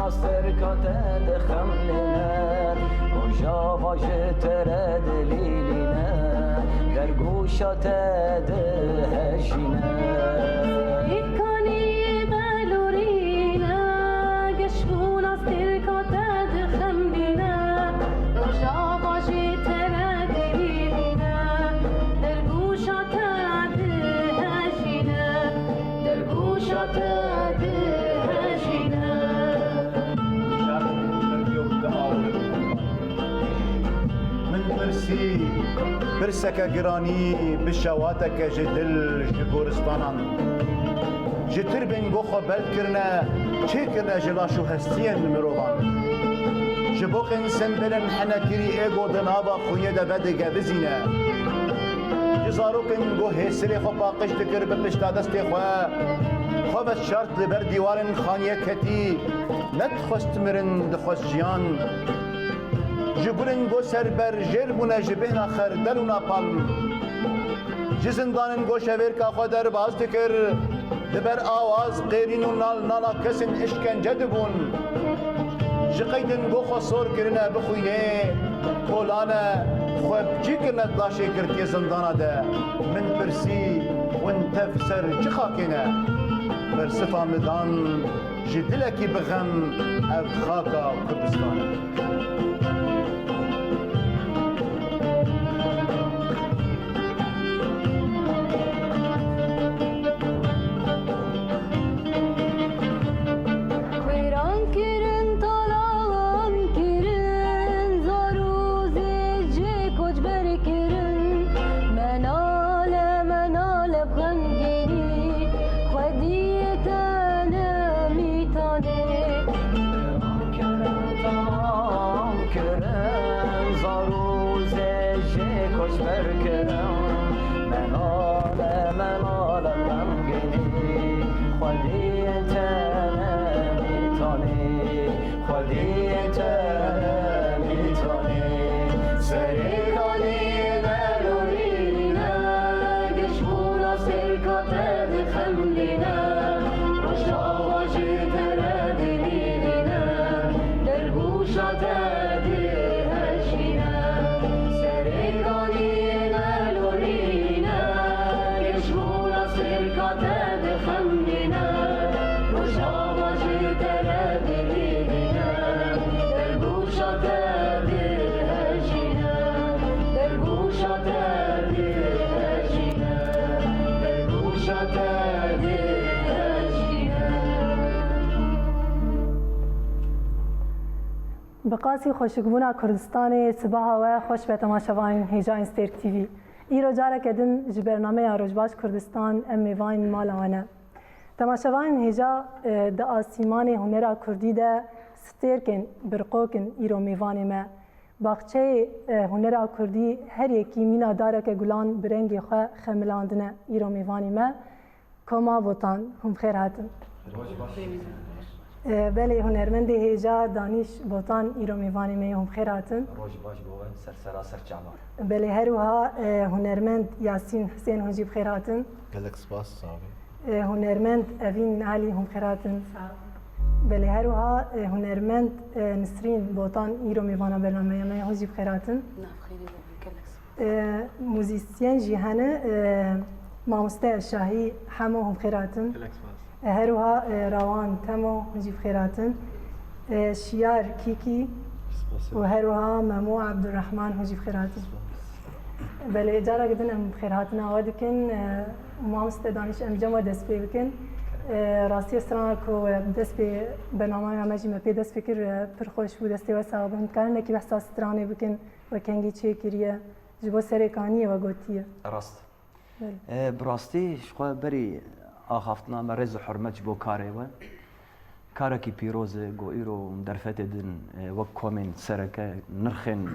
استرکات دخملنر اونجا واجه تره دلیلینه در گوشات دهشینه ایکانی بلورینه گشبون استرکات دخملنه اونجا واجه تره دلیلینه در گوشات دهشینه در گوشات دهشینه برسك جراني بشواتك جدل جبورستانان جتربن گوخو بلد کرنا چه کرنا جلاشو هستین مروان جبوقن سنبلن حنکری ایگو دنابا خویه دا بدگه بزینه جزاروکن گو هسری خو باقش دکر بپشتا دستی خواه خواه شرط لبر دیوارن خانیه کتی ندخست مرن دخست جیان جبرن گو سر بر جر بونه جبهنا خردل و ناپالم جزندانن گو شویر که خود در باز دکر دبر آواز قیرین و نالا کسن اشکنجه دبون جقیدن گو خسور کرنه بخوینه کولانه خوب چی کرنه دلاشه کرتی زندانه ده من پرسی و انتف سر چی خاکینه بر صفام ندان جدلکی بغم او خاکا کردستانه بقاسی خوشگبونا کردستان صبح و خوش به تماشاوان هیجا اینستر تیوی ایرو جاره کدن جبرنامه روجباش کردستان ام میوان مالوانه تماشاوان هیجا د آسیمان هنرا کردی ده سترکن برقوکن ایرو میوانی ما باغچه هنرا کردی هر یکی مینا داره که گلان برنگی خواه خملاندنه ایرو میوانی ما کما بوتان هم خیر هاتن بله هنرمند هیجا دانش بوتان ایرو میوانی می هم خیر هاتن روش باش بوون سر جوان بله هروها هنرمند یاسین حسین هنجیب خیر هاتن گلک سپاس صاحبی هنرمند اوین علی هم خیر هاتن بله هروها هنرمند نسرین بوتان ایرو میوانا برنامه می هنجیب خیر هاتن موزیسین جیهانه مامسته شاهی همو هم خیر هاتن هروها روان تمو هنجیب خیر هاتن شیار کیکی و هروها ممو عبدالرحمن هنجیب خیر هاتن بله جارا قدن ام خیر هاتن آواد کن مامسته دانش انجام و دست پی بکن راستی استران کو دست پی برنامه همجی مپی دست فکر پرخوش بود دستی و صاحب هم کارن کی بحث استرانی بکن و کنگی چه کریه جبو سرکانی و گوتیه راست براستی شخوا بری آخافتنا مرز حرمت بو کاره و کاره کی پیروزه گو ایرو درفت دن وک کومن سرکه نرخن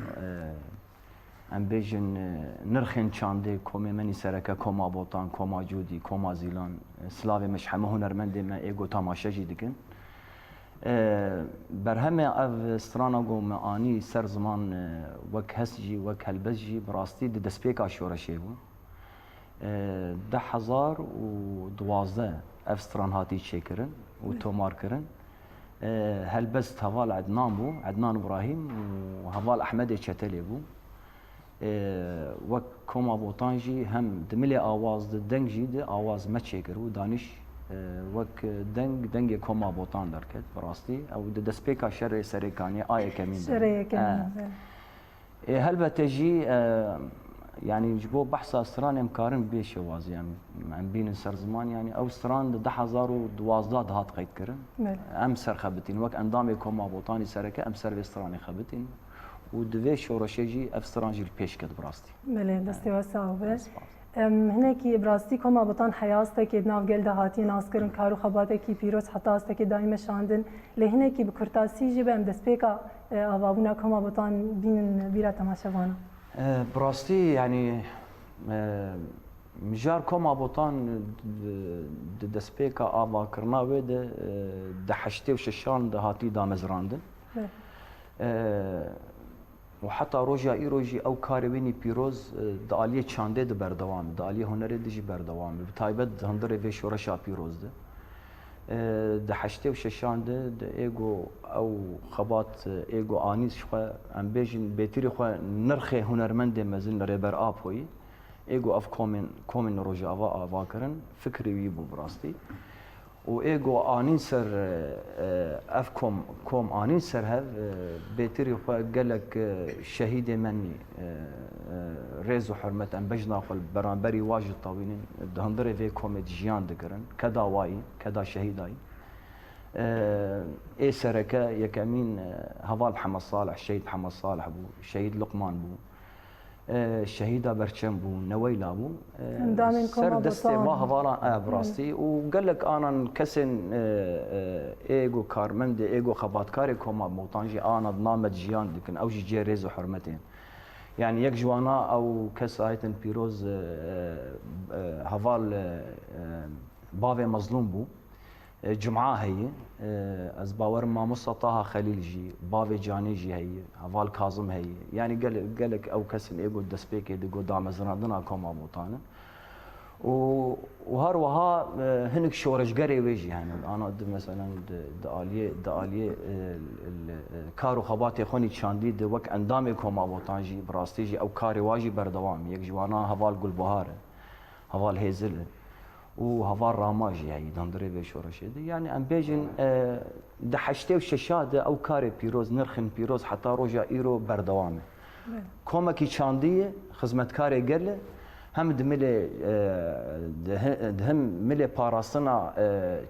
ام بیجن نرخن چانده کومه منی سرکه کوما بوتان کوما جودی کوما زیلان سلاوی مش همه هنرمند ما ایگو تماشا جی دکن بر همه او استرانا گو معانی سر زمان وک هسجی وک هلبسجی براستی دسپیک آشورشه بو 10,012 اف استران هاتی چه کرن و تومار کرن هلبست هفال عدنان بو عدنان ابراهيم وهفال احمد شتلي بو وك كوما بوطانجي هم دملي آواز دنجي ده آواز ما تشكرو دانش وك دنگ كوما بوطان دركت براستي او دسبيكا شر سريكاني آية كمين شرية كمين هل بتجي يعني جبو بحث استران مكارن بيش وازي عم بين سر زمان يعني او استران 10012 هات قيد كرن ام سر خبتين وك اندامي كوما بوطاني سركه ام سر استراني خبتين ودوي شورشيجي افسترانجي البيش كد براستي بله دستي وساوبه هناكي براستي كوما بوطان حياستك ناف گل دهاتي ناسكرن كارو خباتك پیروز حتى استك دائما شاندن لهناكي بكرتاسي جي بهم دسبيكا اوابونا كوما بوطان بين بيرا تماشاوانا براستي يعني مجار كوما بوطان دسبيكا آوا كرناوي ده حشتي وششان دهاتي دامزراندن وحتى روجا ايروجي او كارويني بيروز داليه چانده د بردوام داليه هنر دجي بردوام بتايبت هندره في شورشا بيروز ده حشته وششان ده ايجو او خبات ايجو انيس شو ام بيجن بيتري خو نرخه هنرمند مزن ريبر اب هوي ايجو اف كومن روجا افا كرن فكري ويبو براستي و ايجو انين سر اف كوم انين سر هاف بيتري خو قالك شهيد مني ريزو حرمه ام بجنا خل برانبري واجد طويلين دهندري في كوميدي جيان دكرن كدا واي كدا شهيداي اي سركه يكمين هفال محمد صالح شهيد محمد صالح بو شهيد لقمان بو الشهيدة برشم بو نويلا بو سر دستي ما هفالا براستي وقال لك انا كسن ايجو كارمند ايجو خباتكاري كوما موطانجي انا نامد جيان دكن او جي ريزو حرمتين يعني يك جوانا او كس ايتن بيروز هفال بافي مظلوم بو جمعة هي از باور ما مصطاها خليل جي بافي جاني جي هي هفال كاظم هي يعني قال لك او كسن ايجو دسبيك دغو دامزرادنا كوما موطانا وهروها هنك شورش قري ويجي يعني انا مثلا داليه كارو خباتي خوني تشاندي د وك اندامي كوما موطانجي براستيجي او كاري واجي بردوام يك جوانا هفال قل بهار هفال هيزل وهفال راماجي هي دندري في شورش يعني ام بيجن دحشتي وششاد او كاري بيروز نرخن بيروز حتى روجا ايرو بردوامه كوما كي تشانديه خدمتكاري قال هم دملي هم ملي باراستنا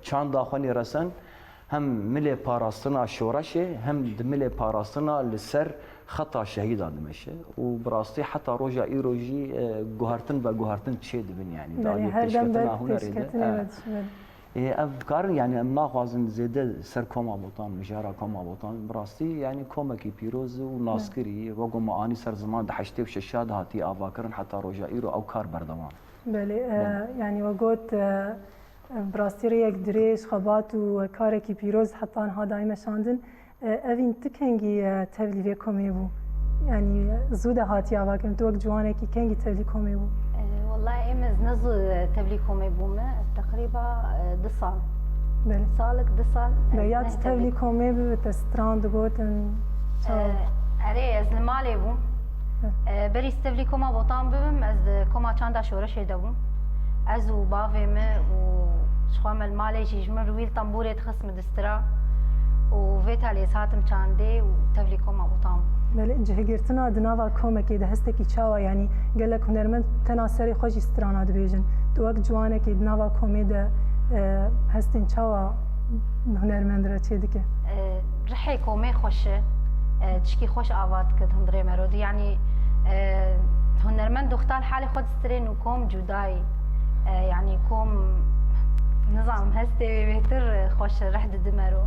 چاندا خوني رسن هم ملي باراستنا شورشه هم دملي باراستنا لسر خطا شهيد دمشه وبراستي حتى روجا ايروجي جوهرتن بجوهرتن تشي دبن يعني دالي تشكتنا هنا افكار يعني ما خوازن زياده سر كوما بوطان مجارا كوما بوطان براستي يعني كوما كي بيروز وناسكري وقوم اني سر زمان دحشتي وششاد هاتي افاكرن حتى روجا ايرو او كار بردوان بله يعني وقوت براستي ريك دريش خبات وكاركي بيروز حتى انها دائما شاندن اوين تكنجي تبلي في كومي بو يعني زوده هاتي افاكرن توك جوانكي كنجي تبلي كومي بو والله امز نزل تبليكم يبومه تقريبا دصال بله صالك دصال ريات تبليكم بتستراند بوتن اري از مالي بو بري تبليكم بوطان بم از كوما چاندا شورش دبو از وبافي ما وشخوم المالي جيجمر ويل طنبوره خصم دسترا وفيتالي ساتم چاندي وتبليكم بوطان بله جهگرتنا دناوا کومکی ده هستکی چاوا يعني قال لك هنرمند تناسري خوش استرانا دبيجن تو وقت جوانه کی دناوا کومي ده هستن چاوا هنرمند را چه دکه رحي کومي خوشه تشكي خوش آوات كد هندري مرود يعني هنرمند دختال حالي خود استرين وكوم جداي يعني كوم نظام هستي بهتر خوش رحد دمرو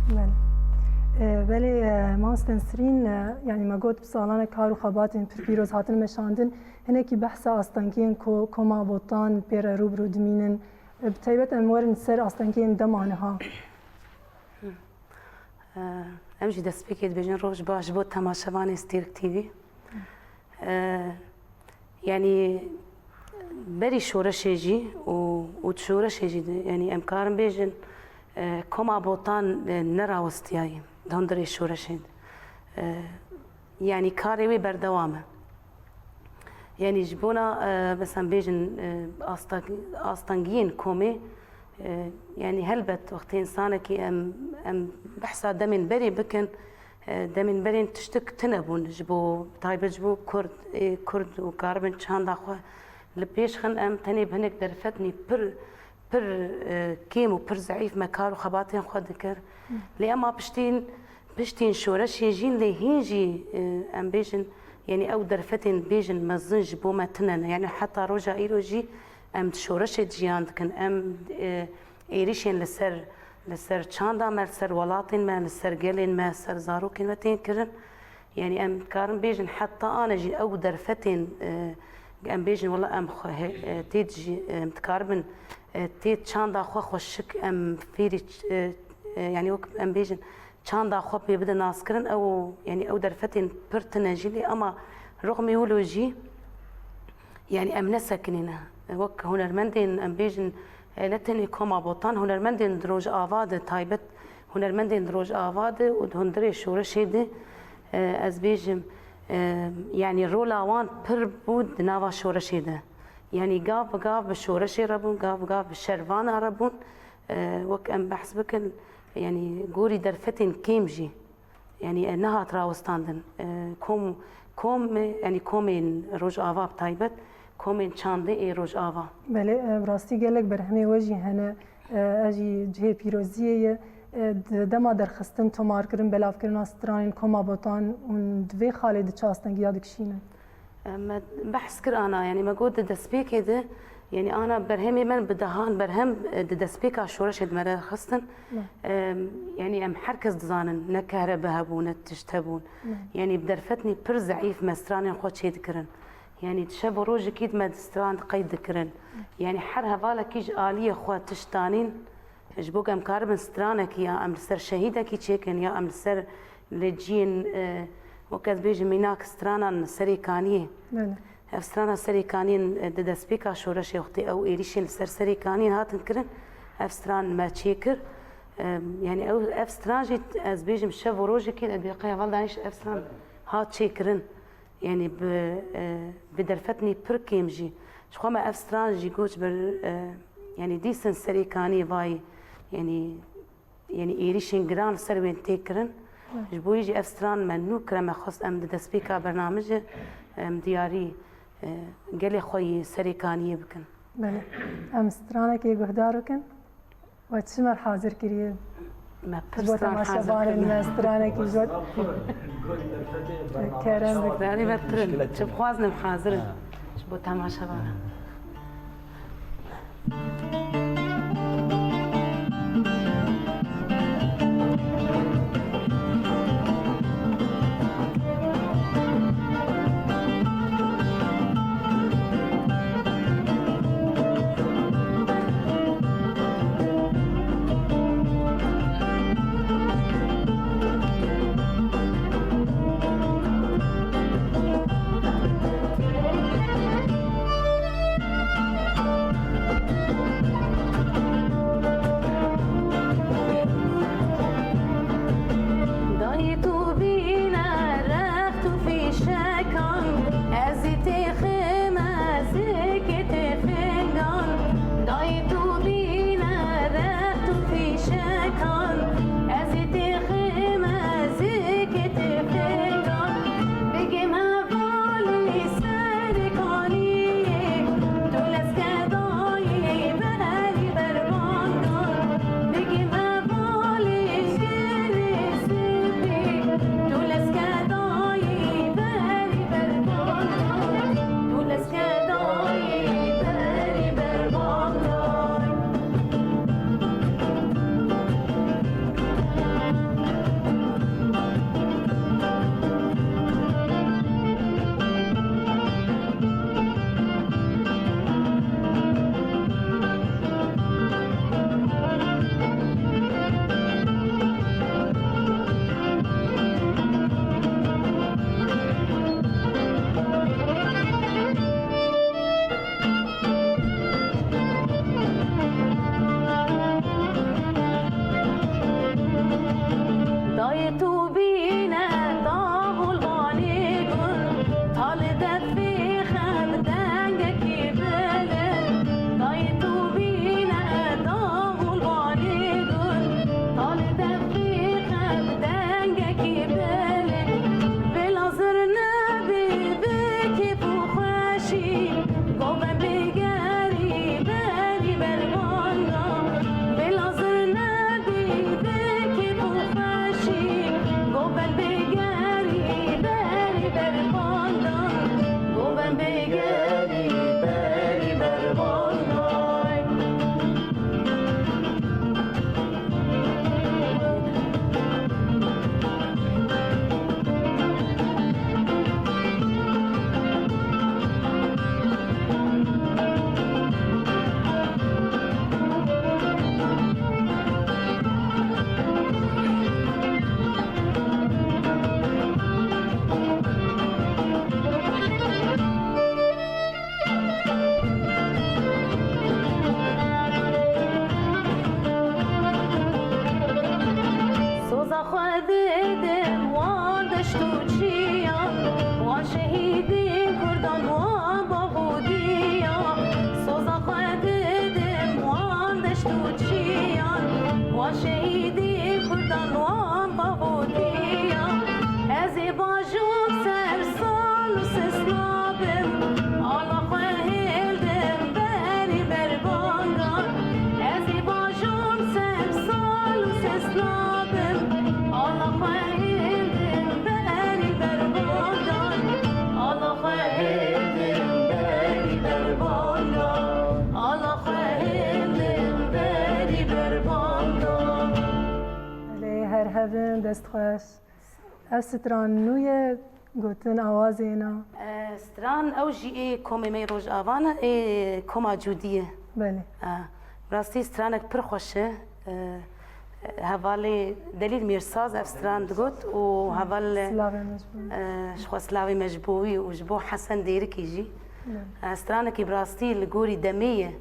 بله بله ماستنسرین يعني ما قلت بسالانه كارو خباتن بيروز هاتن مشاندن هناكي بحث استنكين كوما بوطان بير روبرو دمينن بتايبت امورن سر استنكين دمانها امجي دسبيكيت بيجن روج باش بوت تماشاوان ستيرك تيفي يعني بري شورشيجي وتشورشيجي يعني امكارن بيجن كوما بوطان نرى وستياي دهندري شورشين يعني كاريوي بردوامه يعني جبونا مثلا بيجن أستنجين كومي يعني هلبت وقت إنسانك أم بحثا دمين بري بكن دمين بري تشتك تنبون جبو طيب جبو كرد وكاربن شان داخوا لبيش خن أم تاني بهنك درفتني بر كيم وبر ضعيف مكار وخباطين خود ذكر لأما بشتين شورش يجين لهيجي أم بيجن يعني أو درفتين بيجن مزنج بوما تنن يعني حتى رجع إيروجي أم شورش جيان كان أم إيريشين لسر شاندا ما لسر ولاتين ما لسر جيلين ما لسر زاروكين متين كرن يعني أم كارن بيجن حتى أنا جي أو درفتين أم بيجن والله أم تيجي متكاربن تيت شاندا خوشك أم فيري يعني وقت أم بيجن شاندا خو بيبدا ناسكرن أو يعني أو درفتين برتناجيلي أما رغم يولوجي يعني أم نسكنينا وك هنرمندين أم بيجن لتني كوما بوطان هنرمندين دروج آفاد تايبت هنرمندين دروج آفاد ودهندري شورشيدي از بيجم يعني رولاوان بر بود ناوا شورشيده يعني قاف بالشورشي ربون قاف بالشرفانة ربون وك أم بحث بكن يعني قوري درفتين كيمجي يعني نها تراوستاندن كوم يعني كومين روج آفا بتايبت كومين شاندي اي روج آفا بله براستي قالك برهمي وجه هنا اجي جهه پیروزیه دما درخستن تمار کرن بلاف کرن استرانین کما بوتان اون دوی خالد چاستن یادک شینن بحث كر أنا يعني ما قلت دسبيك ده يعني أنا برهمي من بدهان برهم دسبيك عشورش مرة خصن يعني أم حركز دزانن نكهربها بون تشتبون يعني بدرفتني بر ضعيف مستراني خود شيء ذكرن يعني تشبه روج كيد ما دستران قيد ذكرن يعني حرها بالا كيج آلية خود تشتانين جبوك أم كاربن سترانك يا أم سر شهيدك يشيكن يا أم سر لجين وكذا بيجي ميناك سترانا سريكانية سترانا سريكانين دسبيكا شورش يختي أو إيريشين سر سريكانين هاتن كرن ستران ما تشيكر يعني أو ستران جيت أز بيجي مشاف وروجي كده بيقيا والدانيش ستران هات تشيكرن يعني بدرفتني بركيمجي شو ما ستران جي جوج بر يعني ديسن سريكانية باي يعني إيريشين جران سر وين تيكرن جبو يجي أفستران منو كرم خص أم دسبيكا برنامج دياري قالي خوي سريكانية بكن. بله أم سترانك يقهدارو كن وتشمر حاضر كريه. ما بستران حاضر ما سترانك يجود. كرم بكراني بترن شوف خوازنا محاضر شبو تماشا بارا. دشتو چیا وان شهیدی کردان وان بابودیا سوزا خددم وان دشتو چیا وان شهیدی کردان وان بابودیا از باجوم سر سال و سسنابم آلا خهیلدم بری بربانگان از باجوم سر سال و سسنابم آلا خهیلدم بری بربانگان آلا خهیلدم بری بربانگان آلا خهیلدم بری بربانگان لی هر هفن دست خوش استران نوی گوتن آوازینا ستران او جی کومی می روز آوانه ای کوما جودیه بله راستی سترانک پر خوشه هوالی دلیل میرساز افستران دگوت و هوال سلاوی مجبور شخو سلاوی مجبوی و جبو حسن دیرکی جی سترانکی براستی لگوری دمیه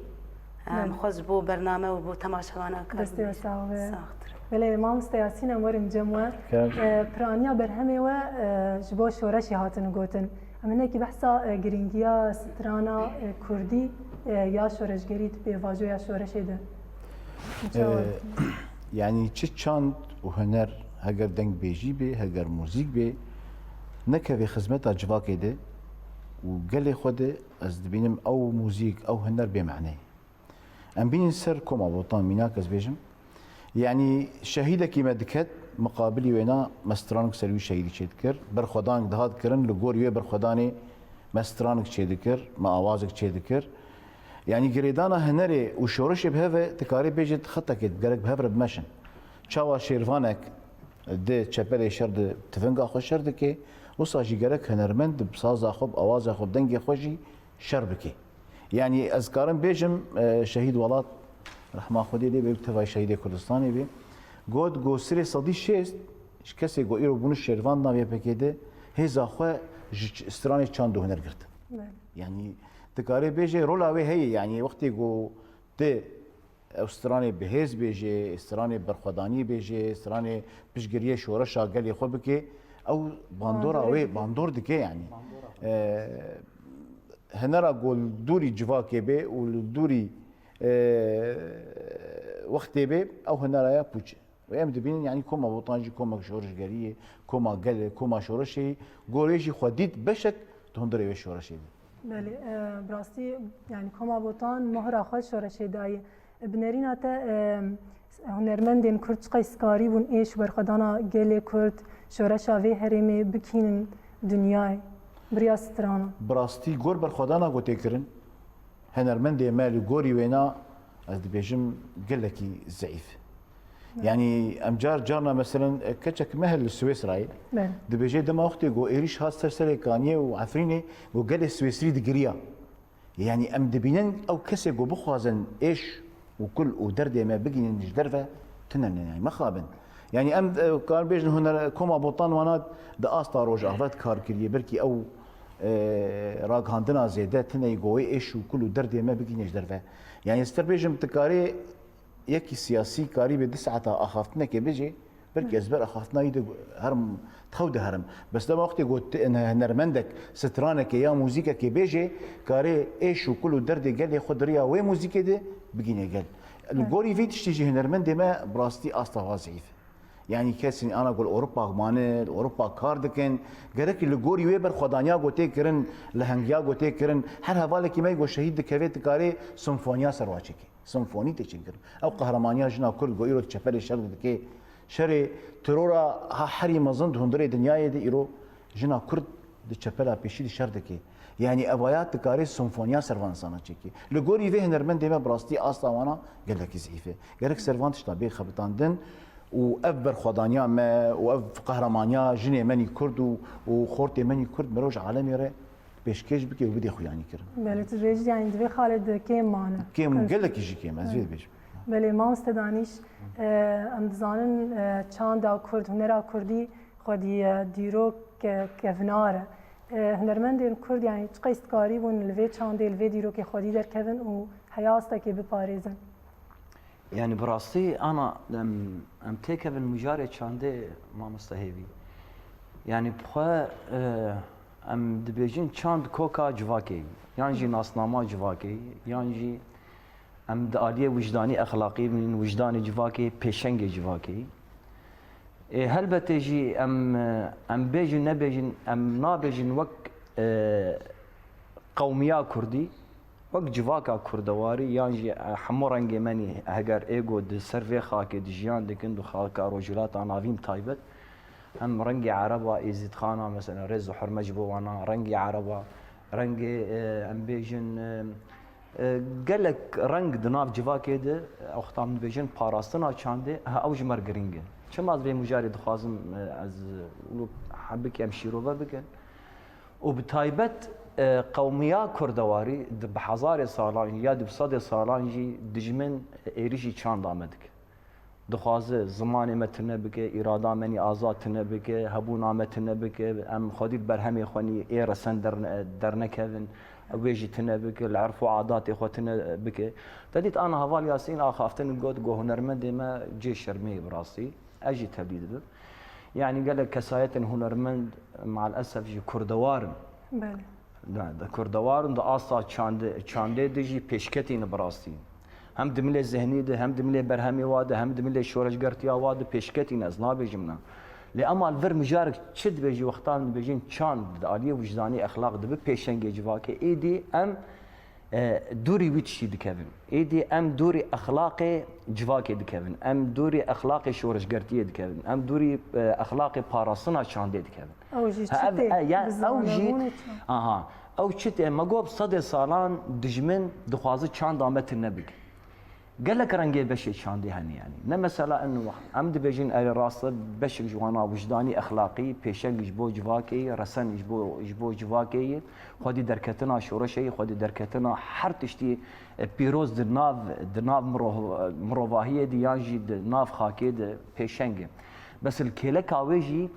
خوز بو برنامه و بو تماشاوانا دستی و ساوه ساختر بله ما مستیاسین امورم جمعه پرانیا برهمه و جبو شورشی هاتن گوتن امنه که بحثا گرینگیا سترانا کردی یا شورشگریت به واجو یا شورشی ده يعني تشاند وهنر هجر دنگ بيجي بي هجر موزيك بي نكفي خدمتها جواكي ده وقال خود از دبينم او موزيك او هنر بمعنى ام بين سر كوما وطن ميناك از بيجم يعني شهيدة كيما دكت مقابلي وينا مسترانك سلوي شهيدي شيدكر برخدانك دهات كرن لغوريوي برخداني مسترانك شيدكر ما اوازك شيدكر يعني جريدانا هنري وشورش بهذا تكاري بيجت خطك جرك بهذا بمشن شاوا شيرفانك ده تشبلي شرد تفنقا خوش شردكي وصاجي جرك هنرمند بصازا خب اوازا خب دنجي خوشي شربكي يعني اذكارن بيجم شهيد ولات رحمه خدي لي بيكتفى شهيد كردستاني بي قد جو سري صدي شيست كسي جو ايرو بونو شيرفان نابي بكيده هيزا خو استراني چاندو هنر گرت يعني تكاري بيجي رولا وي هي يعني وقتي جو تي استراني بهز بيجي استراني برخداني بيجي استراني بشجريه شورشا قال يخو بكي او باندورا وي باندور دكي يعني هنرا قول دوري جواكي بي ودوري وقتي بي او هنرا يا بوتش ويام دبين يعني كوما بوطانجي كوما شورشجريه كوما قال كوما شورشي قوليجي خديت بشك تهندري وي شورشي بله براستی یعنی کما بوتان مهر آخر شورشی دایی بنرین تا هنرمندین کرد چقیسکاری بون ایش برخدانا گل کرد شورش آوی هرمی بکینن دنیای بریا سترانا براستی گور برخدانا گوته کرن هنرمند مالی گوری وینا از دبیجم گلکی ضعیف يعني امجار جارنا مثلا كتشك مهل السويسراي دبيجي دما وقتي جو ايريش هاس سرسري كانيه وعفريني وقال السويسري دقريا يعني ام دبينن او كسي جو بخوازن ايش وكل ودرد ما بقي نجدرفه تنن يعني ما خابن يعني ام كان بيجن هنا كوما بوطان وانات دا استا روج افات كار كريه بركي او راق هاندنا زيده تني جوي ايش وكل درد ما بقي نجدرفه يعني استربيجم تكاري يكي سياسي قريب 9 اخافتنا كي بيجي بركي ازبر اخافتنا يد هرم تخود هرم بس لما وقت قلت ان هنرمندك سترانك يا موزيكا كي بيجي كاري ايش وكل درد قال لي خد ريا وي موزيكا دي بقيني قال الجوري فيت تيجي هنرمند ما براستي اصلا ضعيف يعني كاسني انا اقول اوروبا مانه اوروبا كاردكن قالك الجوري ويبر خدانيا قوتي كرن لهنجيا قوتي كرن هر هواله كي ما يقول شهيد كافيت كاري سيمفونيا سرواتشكي سيمفوني تشكر او قهرمانيا جنا كل جو ايرو تشفل الشرق دكي شري ترورا ها حري مزند هندري دنيا دي ايرو جنا كرد تشفل بيشي الشرق دكي يعني ابايات كاري سيمفونيا سروان سانا تشكي لجوري في هنرمن ديما براستي اصلا وانا قال لك زعيفه قال لك سيرفان تشطبي خبطاندن وأبر خدانيا ما وأب قهرمانيا جني مني كرد وخورتي مني كرد مروج عالمي رأي بيشكيش بكي وبدي خوياني كرم. بله تريج يعني دبي خالد كيم معنا. كيم قال لك يجي كيم أزيد بيش. بله ما استدانيش ام دزانن چاندا كرد هنرا كردي خدي ديرو كفناره هنرمندين كرد يعني تقيستكاري بون الفي چاندي الفي ديرو كي خدي در كفن و حياستا كي بپاريزن. يعني براستي انا ام تيكفن مجاري چانده ما مستهيبي يعني بخوا ام دبيجين چاند كوكا جواكي يعني جي ناسناما جواكي يعني جي ام داليه وجداني اخلاقي من وجداني جواكي بيشنج جواكي هل بتجي ام بيجن نبيجن ام نابيجن وك قوميه كردي وك جواكا كردواري يعني حمو رنگي مني هگر ايجو د سيرفي خاكي دجيان دكن دو خاكا رجلات انافيم تايبت هم رنگي عربا يزيد خانه مثلا رز حرمج بوانا رنگي عربا رنگي ام بيجن قالك رنگ دناف جواكي ده اختام بيجن باراستنا چانده اوج مرگرينگ چما از به مجاری دخوازم از ولو حبك ام شيروبا بكن وبتايبت قوميه كردواري بحزار سالان يا بصد سالان جي دجمن ايريشي چاند آمدك دخوازه زمان متنه بکه اراده منی آزاد تنه بکه هبونا متنه بکه ام خودید برهمی خونی ای رسن در نکوین ویجی تنه بکه العرف و عادات خو تنه بکه تدید انا حوال یاسین آخافتن گود گو هنرمند ما جي شرمي براسي اجي تبديد به يعني قال لك كسايت هنرمند مع الاسف جي كردوارن بله ده كردوارن ده اصلا چانده دجي پیشکتین براسي هم دمله ذهنی ده هم دمله برهمی واده هم دمله شورشگرتیا واده پیشکتی ناز نابجمنا لأمال ور مجارك چد بيجي وقتان بيجين چاند عالية وجداني اخلاق ده پیشنگ جواكي ايدي ام دوري ويتشي دكevin ايدي ام دوري اخلاقي جواكي دكevin ام دوري اخلاقي شورشگرتيه دكevin ام دوري اخلاقي باراسنا چانده دكevin او جي چته او جي اها او چته مگوب صد سالان دجمن دخوازه چاند آمت نبك قال لك رنجي بشي شاندي هني يعني نه مثلا انه عمد بيجين على راسه بشك جوانا وجداني اخلاقي بيشنج جبو جواكي رسن جبو جواكي خدي دركتنا شورشي خدي دركتنا حرتشتي بيروز درناف مروفاهيه دي يانجي ناف خاكي دي بيشنج بس الكيله كاويجي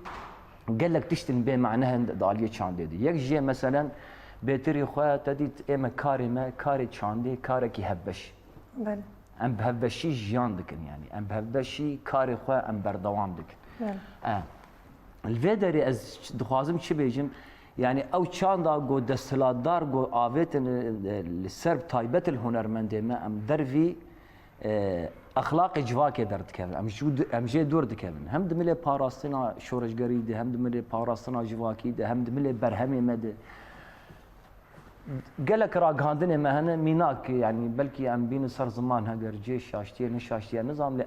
قال لك تشتن بين معناها داليه شاندي دي يجي مثلا بيتري خويا تديت اما كاري شاندي كاركي هبش بله ام بهبشي جيان دكن يعني ام بهبشي كاري خو ام بردوام دكن الفيدري از دخوازم چي بيجم يعني او چاندا گو دستلاتدار گو آويتن السرب تايبت الهنرمند ما ام درفي اخلاق جواكي درد كevin ام جي دور دكevin هم دمله باراستنا شورشگري ده هم دمله باراستنا جواكي ده هم دمله برهمي مد قالك راقاندن مهنه ميناك يعني بلكي ام بين صار زمان هاجر جيش شاشتي نشاشتي نظام لي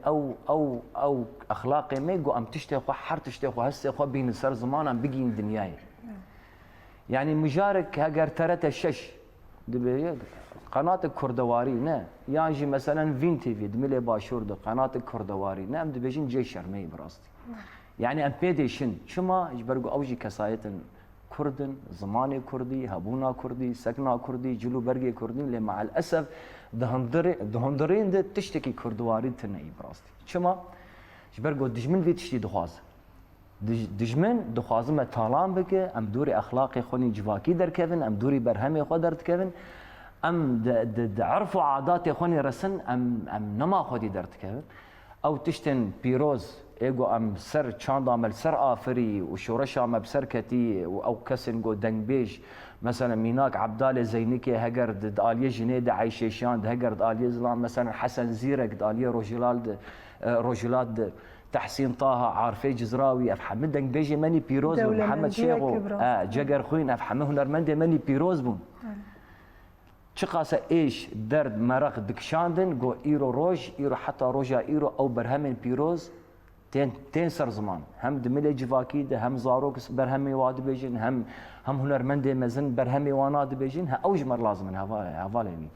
او اخلاقي ما يقو ام تشتي خو حر تشتي خو هسه خو بين صار زمان ام بقي دنياي يعني مجارك هاجر ترت الشش دبي قناه الكردواري نه يانجي مثلا فين تي في دملي باشور ده قناه الكردواري نعم دبيجين جيش شرمي براستي يعني ام بيديشن شما يجبرقو اوجي كسايتن كردن زماني كردي هبونا كردي سكنا كردي جلو برقي كردي اللي مع الاسف دهندرين ده تشتكي كردواري تنعي براستي شما جبرقو دجمن في تشتي دخواز دجمن دخوازم تالان بك ام دوري اخلاقي خوني جواكي در كevin ام دوري برهمي خو در كevin ام عرفوا عاداتي خوني رسن ام نما خودي در كevin او تشتن بيروز ايجو ام سر چاند عمل سر آفري وشورش عم بسركتي او كسن جو دنبيج مثلا ميناك عبدال زينكي هجر داليه جنيد عيشيشان هجر داليه زلام مثلا حسن زيرك داليه روجلاد تحسين طه عارفي جزراوي افحم دنبيج ماني بيروز محمد شيخو جگر خوين افحم هنرمند ماني بيروز بون چقاسه ايش درد مرق دكشاندن جو ايرو روج ايرو حتى روجا ايرو او برهمن بيروز تين سر زمان هم دمله جواكي ده هم زاروك برهمي واد بيجين هم هنرمند مزن برهمي واناد بيجين ها اوج مر لازم هوالي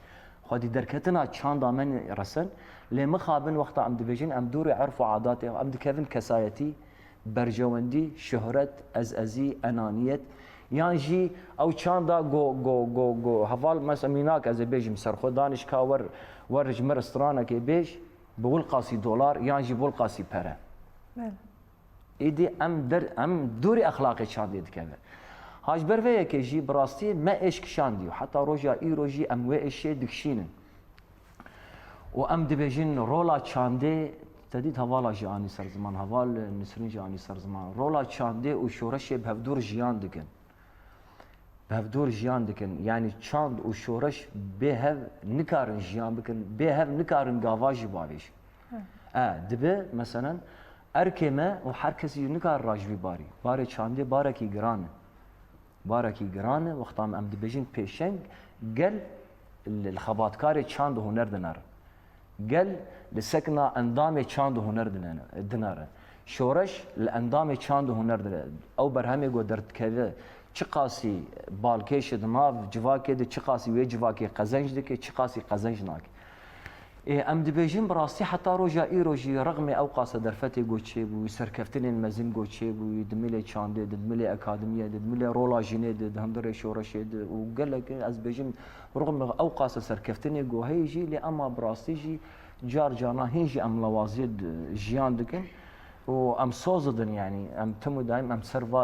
خدي دركتنا چاند من رسن لمخابن وقت ام دبيجين ام دوري عرفوا عاداتي ام دكevin كسايتي برجوندي شهرت ازي انانيت يانجي او چاندا جو هوال مثلا ميناك از بيجم سر خدانش كاور ورج مرسترانه كي بيج بقول قاسي دولار يانجي بقول قاسي بره ايدي ام دوري اخلاقي شاندي دكevin هاج برويه كي جي براستي ما ايش كشاندي حتى روجا ايروجي ام وي ايش دكشينن وام دبيجين رولا شاندي تدید هوالا جانی سر زمان هوال نسرین جانی سر زمان رولا چانده و شورش بهدور جیان دکن بهدور جیان دکن یعنی چاند و شورش به نکارن جیان بکن به نکارن گاواجی باویش دبه مثلا ارکمه و هر کسی نکار راجبی باری چانده بارکی گرانه وقتام ام دبیجین پیشنگ گل الخباتکار چاند هنر دنار گل لسکنا اندام چاند هنر دناره شورش الاندام چاند هنر دناره او برهمی گو درد کده چه قاسی بالکش دماغ جواکی ده چه قاسی وی جواکی قزنج ده که چه قاسی قزنج ناک ام دبیجین براستی حتی روجی رغم او قاس درفتی گوچه بو سرکفتن مزین گوچه بو دمیل چانده دمیل اکادمیه دمیل رولا جینه دهندر شورش و گل که از بیجین رغم او قاس سرکفتن گو هیجی لی اما براستی جی جار جانا هیجی ام لوازید جیان دکن و ام سوزدن یعنی ام تمو دایم ام سر و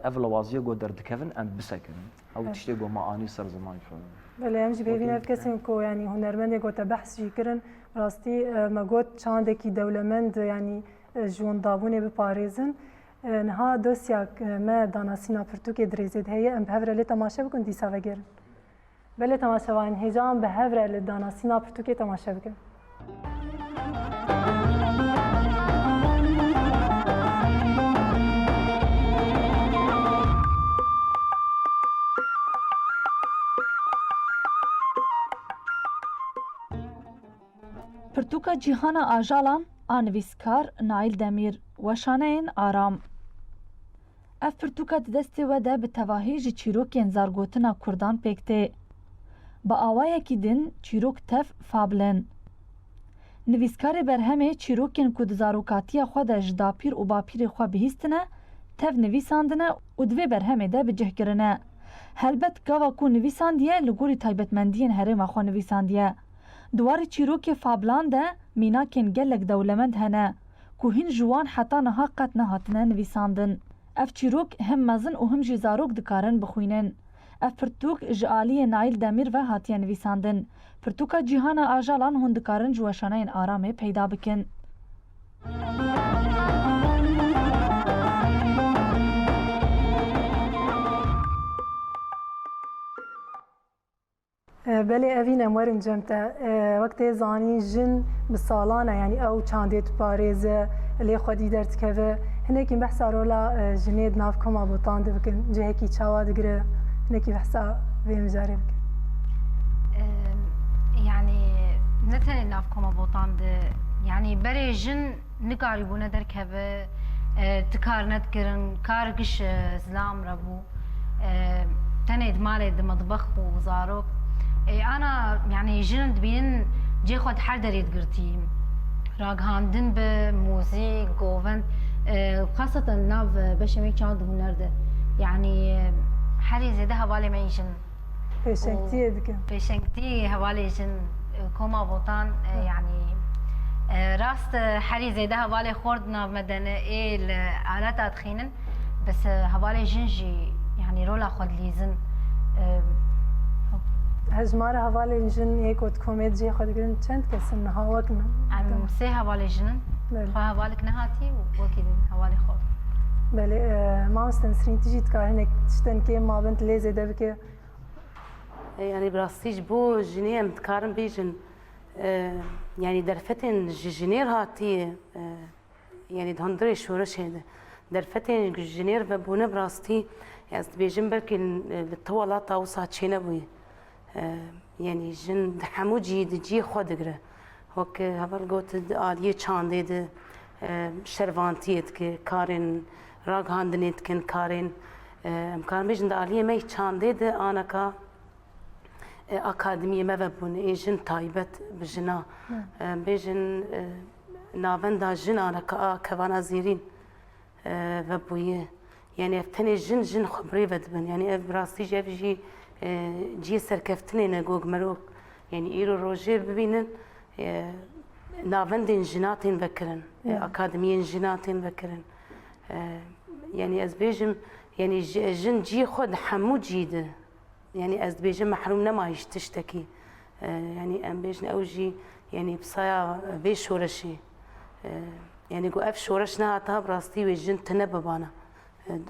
اف لوازیه گو درد کفن ام بسکن او تشتی گو معانی سر زمان شون بله امجی ببین اف کسی کو یعنی هنرمند گوته بحث جی کرن راستی ما گوت چانده کی دولمند یعنی جون دابونه بپارێزن نها دۆسیاک me danasîna pirtûkê dirêzê de heye em bi hev re lê temaşe bikin dîsa vegerin. Belê temaşevanên hêjan bi hev re li danasîna pirtûkê temaşe bikin. Pirtûka cîhana ajalan a nivîskar Nail Demîr weşaneyên aram. Ev pirtûka di destê we de bi tevahî ji çîrokên zargotina Kurdan pêk tê. Bi awayekî din çîrok tev fabilin. Nivîskarê berhemê çîrokên ku di zarokatiya xwe de ji dapîr û bapîrê xwe bihîstine, tev nivîsandine û di vê berhemê de bicihkirine. Helbet gava ku nivîsandiye li gorî taybetmendiyên herêma xwe nivîsandiye. Duwarê çîrokê fabilan de mînakên gelek dewlemend hene ku hîn ji wan heta niha qet nehatine nivîsandin. Ev çîrok hem mezin û hem jî zarok dikarin bixwînin. Ev pirtûk ji aliyê Nail Demîr ve hatiye nivîsandin. Pirtûka cîhana ajalan hûn dikarin ji weşaneyên aramê peyda bikin. Belê evîn em werin cem te wektê zanîn jin bi salan e yanî ew çandê diparêze lê xwedî derdikeve hinekî behsa rola jinê di nav koma botan dibikin cihekî çawa digire hinekî behsa vê mijarê bikin. Yani ne tenê nav koma botan de yani berê jin nikarî bûne derkeve tikar nedkirin kar giş zilam re bû tenê di malê di medbex û zarok أنا يعني جن دبين جي خد حر دريد قرتي راغاندن بموزيك غوفن خاصة ناف بشمي كاند هنرده يعني حري زيده حوالي ما يجن Pêşengtiyê dikin. بشنكتي حوالي جن كوما بوطان يعني راست حري زيده حوالي خورد ناف مدنه ايه الآلات ادخينن بس حوالي جنجي يعني رولا خد ليزن Hejmara hevalên jin yê ku komêd jê xwe digirin çend kesin niha wek ne? Em sê hevalê jinin xwe hevalek nehatî û wekî din hevalê xwe. Belê mamoste Nesrîn tu jî dikar hinek tiştenkê mabin lêzê de bike. Yani براستی ji bo jinê em dikarin bêjin yani derfetên ji jinêr hatiye yani di hundirê şoreşê de derfetên ji jinêr vebûne birastî ez dibêjim belkî li tiwalata wisa çênebûye yani jin di hemû cî di cî xwe digire wek heval got aliyê çandê de şervantiyê dike karên ragihandinê dikin karên em karin bêjin di aliyê me çandê de anaka akademiyê me vebûne ê jin taybet bi jina bêjin navenda jin anaka kevana zêrîn vebûye yani ev tenê jin xwe birêve dibin yani ev birastî jî ev jî cî serkeftinê ne gog merok yani îro rojê bibînin navendên jinatên vekirin akademiyên jinatên vekirin yani ez bêjim yani jin cî xwe di hemû cî de yani ez dibêjim mehrûm nema hîç tiştekî yani em bêjin ew jî yani pisaya vê şoreşê يعني جو اف شورش نهاتها براستي وجن تنببانا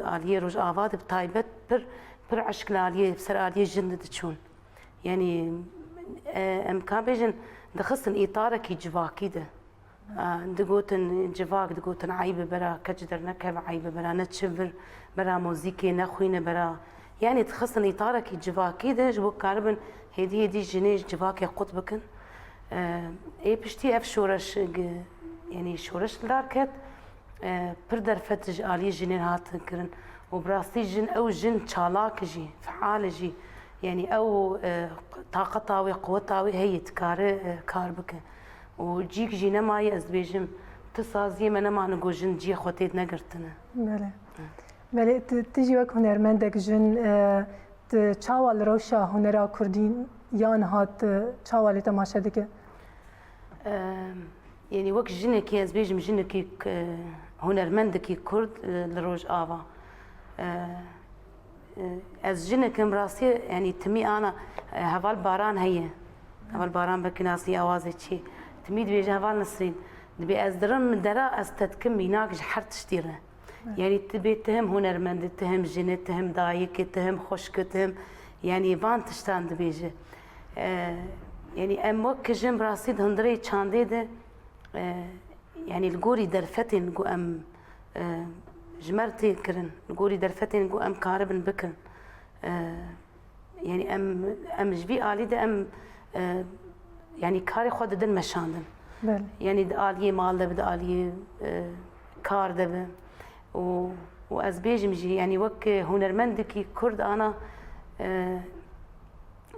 آلية روج آفاد بتايبت بر عشق لآلية بسر آلية جن تشون يعني امكان بيجن دخصن إطارة كي جواكي ده دقوتن جواك دقوتن عيبة برا كجدر نكب عيبة برا نتشبر برا موزيكي نخوينة برا يعني تخصن إطارة كي جواكي ده جبو كاربن هدي جنيش جواكي قطبكن اي بشتي اف شورش يعني شورش داركت بردر فتج آلي جنين هاتن كرن وبراستي جن او جن چالاك جي فعال جي يعني او طاقتاوي قوتاوي هي كار بكن وجيك جي نماي از بيجم تصازي من ما نقول جن جي خوتيت نقرتنا بله بله تجي وك هنرمندك جن تشاوال روشا هنرا كردين يان هات تشاوالي تماشا دكه يعني وك جنكي از بيجم جنكي هنرمندكي كرد لروج آفا از جنك مراسي يعني تمي انا هفال باران هي هفال باران بكناسي اوازي شي تمي بيجي هفال نسرين دبي از درم درا از تتكم يناقش حرت تشتيره يعني تبي تهم هنرمند تهم جنة تهم دايك تهم خشك تهم يعني بان تشتان دبيجي يعني ام وك جن براسي هندري تشاندي ده يعني الجوري درفتن جو ام جمرتي كرن الجوري درفتن جو ام كاربن بكن يعني ام جبي آلي ده ام يعني كاري خود دن مشاندن يعني ده آلية مال ده بده آلية كار ده وأز بيجم جي يعني وك هنرمندكي كرد أنا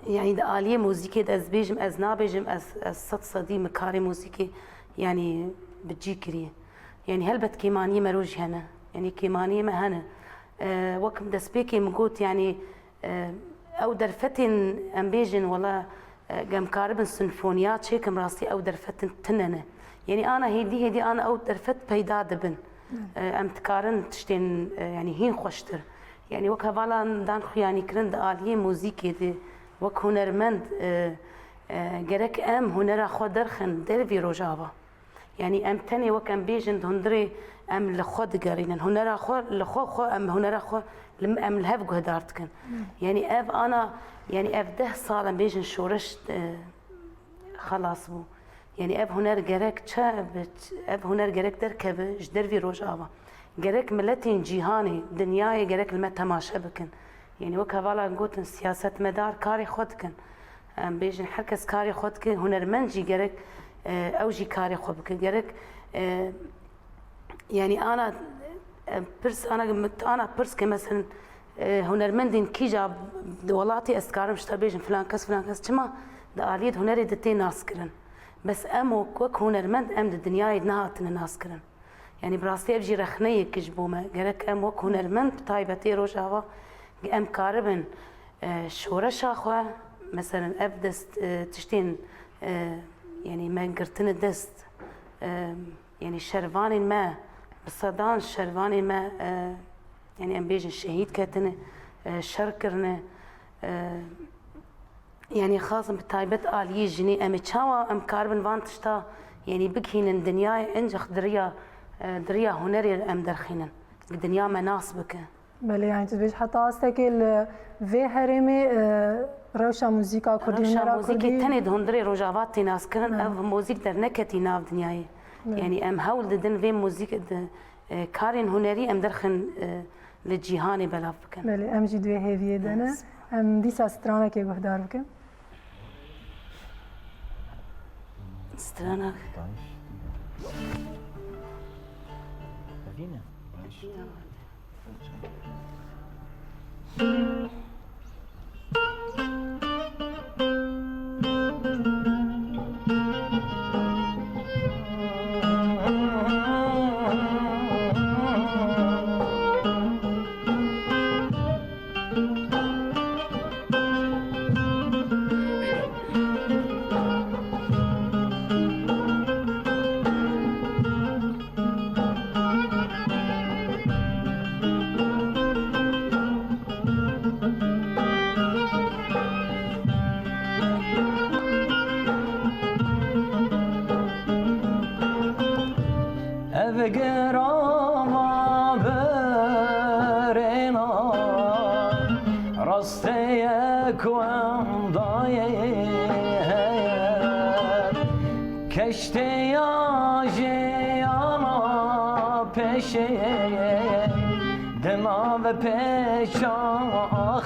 يعني ده آلية موسيقى ده أز بيجم أز نابيجم أز صد صدي مكاري موسيقى يعني بتجي كريه يعني هلبت كيمانية مروج هنا يعني كيمانية ما هنا وك دسبيكي مقوت يعني أو درفتن أم بيجن ولا قام كاربن سنفونيات شيك مراسي أو درفتن تننه يعني أنا هيدي أنا أو درفت بيدا دبن ام تكارن تشتين يعني هين خوشتر يعني وك هفالا دان خياني كرند آلية موزيكي دي وك هنرمند جرك ام هنرا خو درخن درفي روجاوا يعني ام تاني وك ام بيجن هندري ام لخود قارين هنرا خو لخو ام هنرا خو ام الهف هدارتكن يعني اف انا يعني اف 10 سال ام بيجن شورش خلاص بو يعني اب هنر جرك اب هنر جرك دركب جدر في روج آوا جرك ملتين جيهاني دنياي جرك المت تماشا بكن يعني وكفالا نقول سياسة مدار كاري خودكن بيجن حركس كاري خودكن هنر منجي جرك او جي كاري خودكن جرك يعني انا برس كمثلا هنر مندين كي جاب دولاتي اسكارم شتا فلان كس كما دا آليد هنري دتي ناسكرن بس ام وك هنرمند ام الدنيا نهاتن الناس كرن يعني براستي بجي رخنيه كجبومه قالك ام وك هنرمند طايبتي روجاوا ام كاربن شورش اخوا مثلا ابدست تشتين يعني ما قرتن الدست يعني شرفان ما بالصدان شرفان ما يعني ام بيجي الشهيد كاتنه شركرنا يعني خاصة بتايبت آلية جني أم تشاوا أم كاربن فانتشتا يعني بكهين الدنيا إنجخ دريا هنري أم درخينن الدنيا مناسبك بله يعني تبيش حتى أستكيل في هرمي روشا موسيقى كردي روشا موسيقى تاني هندري روجاوات تناس كرن أو موسيقى در نكتي ناف دنياي يعني أم هول ددن في موسيقى كارين هنري أم درخن للجيهاني بلاف بكن بله أم جدوي هذي دنا أم ديسا سترانا كي بحضار بكن سترانا افقرا برينا راستيك ومضايق كشتي يا جيانا بشي دما و پیشا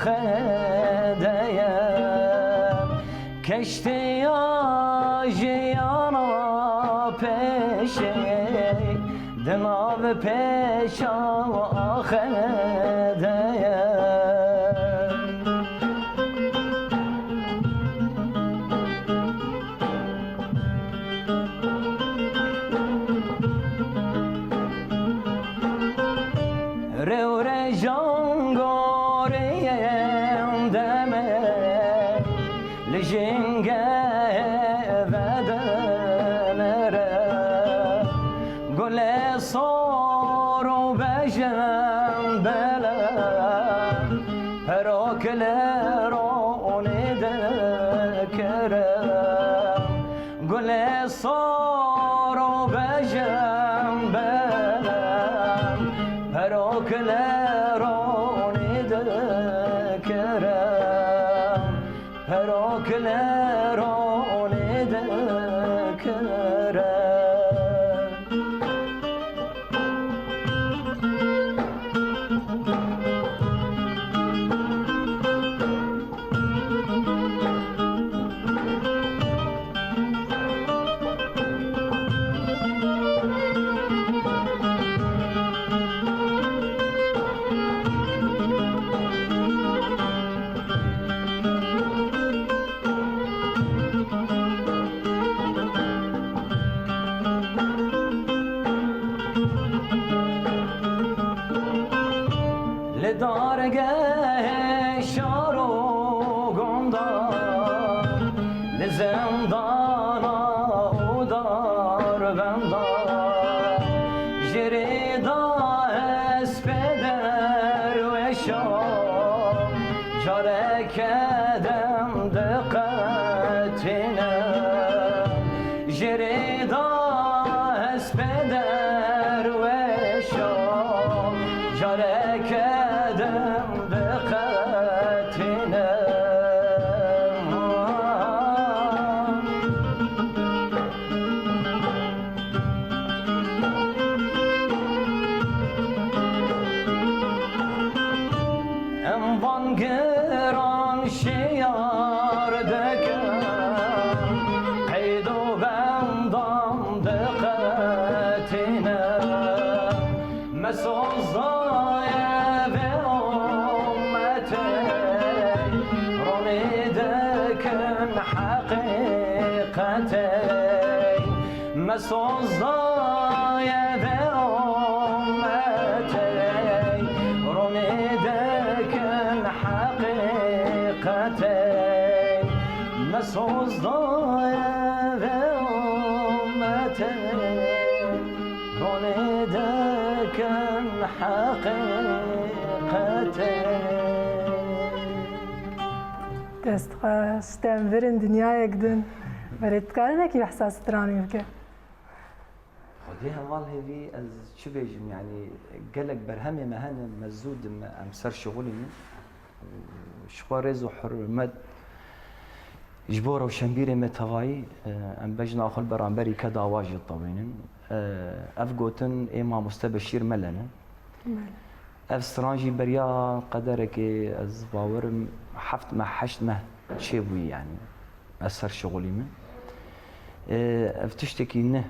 خدایا کشتی آجیانا پیشه دما و پیشا خدایا دست خواستم برن دنیای کدن برات کاری نکی احساس ترانی بکه خدي هوال هذي از شو بيجم يعني قالك برهمي مهنا مزود ام سر شغلي شخوارز وحرمت جبورة وشنبيري متواي ام بجنا اخل برانبري كدا واجد طوينن افقوتن اما مستبشير ملنا اف سترانجي بريا قدرك از باورم حفت ما حشت ما شيبوي يعني اثر شغلي من افتشتكي نه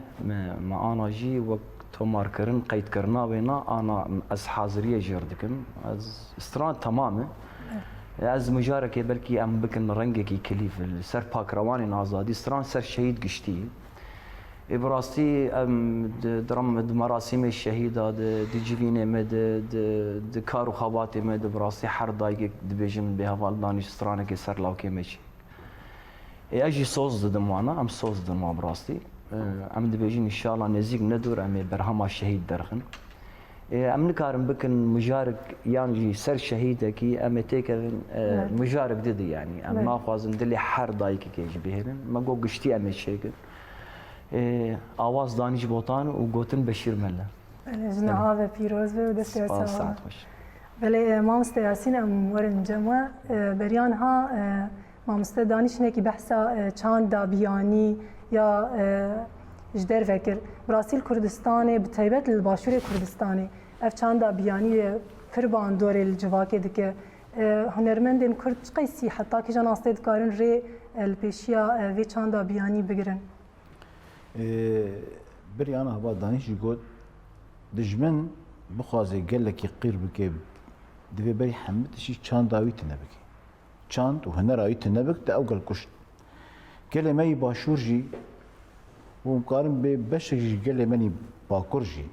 ما انا جي وقت تمار كرن قيد كرنا بينا انا از حاضريه جردكم از ستران تماما از مجارك بلكي ام بكن رنگكي كليف سر باك رواني نازادي ستران سر شهيد قشتي براستي درم مراسم الشهيده دي جيفينه مد د كارو خباتي مد براستي حر دايق دبيجن بها والدانش سترانك سر لاوكي ماشي اجي صوز دم وانا ام صوز دم براستي ام دبيجن ان شاء الله نزيق ندور ام برهما الشهيد درخن ام نكارم بكن مجارك يعني سر شهيدكي ام تيك مجارك ددي يعني ام ما خوازن دلي حر دايق كيج بهن ما جو قشتي ام شيكن آواز دانیش بوتان و گوتن بشیر مله جنها و پیروز به دست سپاس سوا سعد خوش بله مامسته یاسین ام ورن جمع بریان ها مامسته دانش نکی بحثا چند دا بیانی یا جدر فکر براسیل کردستان بتایبت الباشور کردستان اف چند دا بیانی کربان دور الجواکه دکه هنرمندین کرد قیسی حتی که جان آستید کارن ری الپیشیا وی چند دا بیانی بگیرن بري انا هبا دانيش يقول دجمن بخوازي قال لك يقير بك دبي بري حمد شي كان داوي تنبك كان وهنا راوي تنبك دا اوقل كشت قال ما يباشورجي ومقارن ببشجي قال ماني باكورجي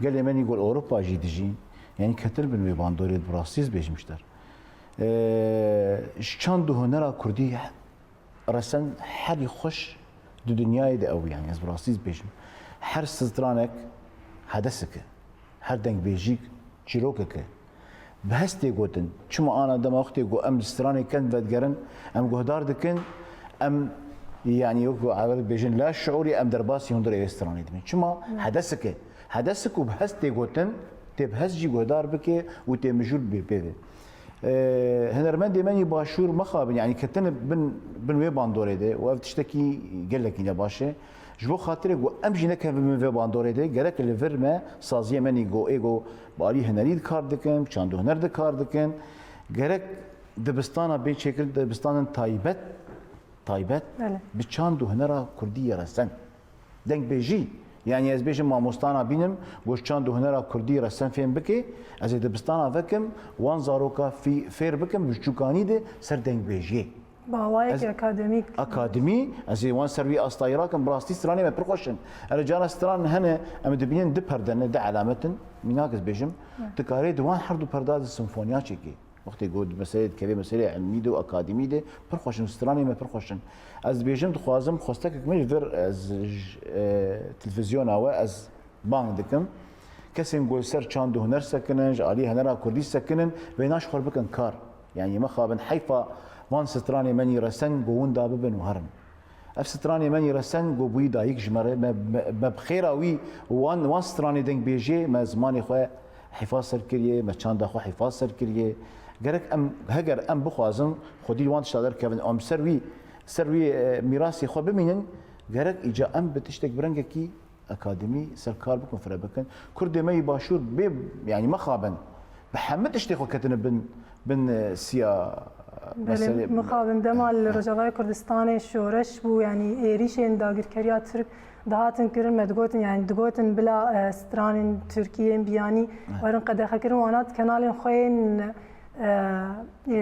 قال ماني يقول اوروبا جي دجي يعني كتر بن باندوري براسيز بيجمشتر كان دو هنا كردي رسن حري خوش دو دنیای ده او يعني از براسيز بيجم هر سترانك حدثك هر دنگ بيجيك چیروکك بهستی گوتن چما انا دم وقتی گو ام ستراني كان بدگرن ام گهدار دکن ام يعني يوكو عبر بيجن لا شعوري ام درباسي هندر استراني دمي چما حدثك وبهستی گوتن تبهسجي گهدار بك وتمجول بيبي هنرمندي ماني باشور مخابن يعني كتن بن وي باندوري دي و تشتكي قال لك يا باشا جو خاطرك و امجي نك بن وي باندوري دي قالك الفيرما سازيه ماني جو ايجو بالي هنريد كار دكن چاندو هنر د كار دكن قالك دبستانا بي شكل دبستان تايبت بچاندو هنرا كرديه رسن دنگ بيجي يعني از بيجم ما مستانا بينم گوش چاندو هنرا كردي رسن فين بكي از دبستانا فكم وان زاروكا في فير بكم وجوكاني دي سر دنگ بيجي باوايك اكاديمي از وان سروي استايراكم براستي ستراني ما برخوشن الرجال ستران هنا ام دبين دبردن ده علامه ميناكس بيجم تكاري دوان حردو پرداز سيمفونيا چيكي وقتی گود مسئله کبی مسئله علمی دو اکادمی ده پرخوشن سترانی ما پرخوشن از بیجم دخوازم خواسته که کمیش ور از تلفزیون او از بانک دکم کسی نقول سر چاندو هنر سکنن علی هنر کردی سکنن بیناش خور بکن کار يعني ما خابن حيفا وان ستراني مني رسن قوون داببن وهرن اف ستراني مني رسن قو بوي دايك جمره ما بخيراوي وان ستراني دنگ بيجي ما زماني خو حفاظ سر كريه ما چاند خو حفاظ سر كريه گرك ام هگر ام بخوازم خودي وان شادر كفن ام سروي ميراثي خو بمينن گرك اجا ام بتشتك برنگكي اكاديمي سركار بكون فربكن كرد مي باشور يعني ما خابن بحمد اشتيخو كتن بن سيا مثلا مخابن دمال رجاوای کردستان شورش بو يعني ایریشن داگر کریا ترک دهاتن کرن مدگوتن يعني دگوتن بلا ستران ترکیه بیانی ورن قد خکرن وانات کنال خوین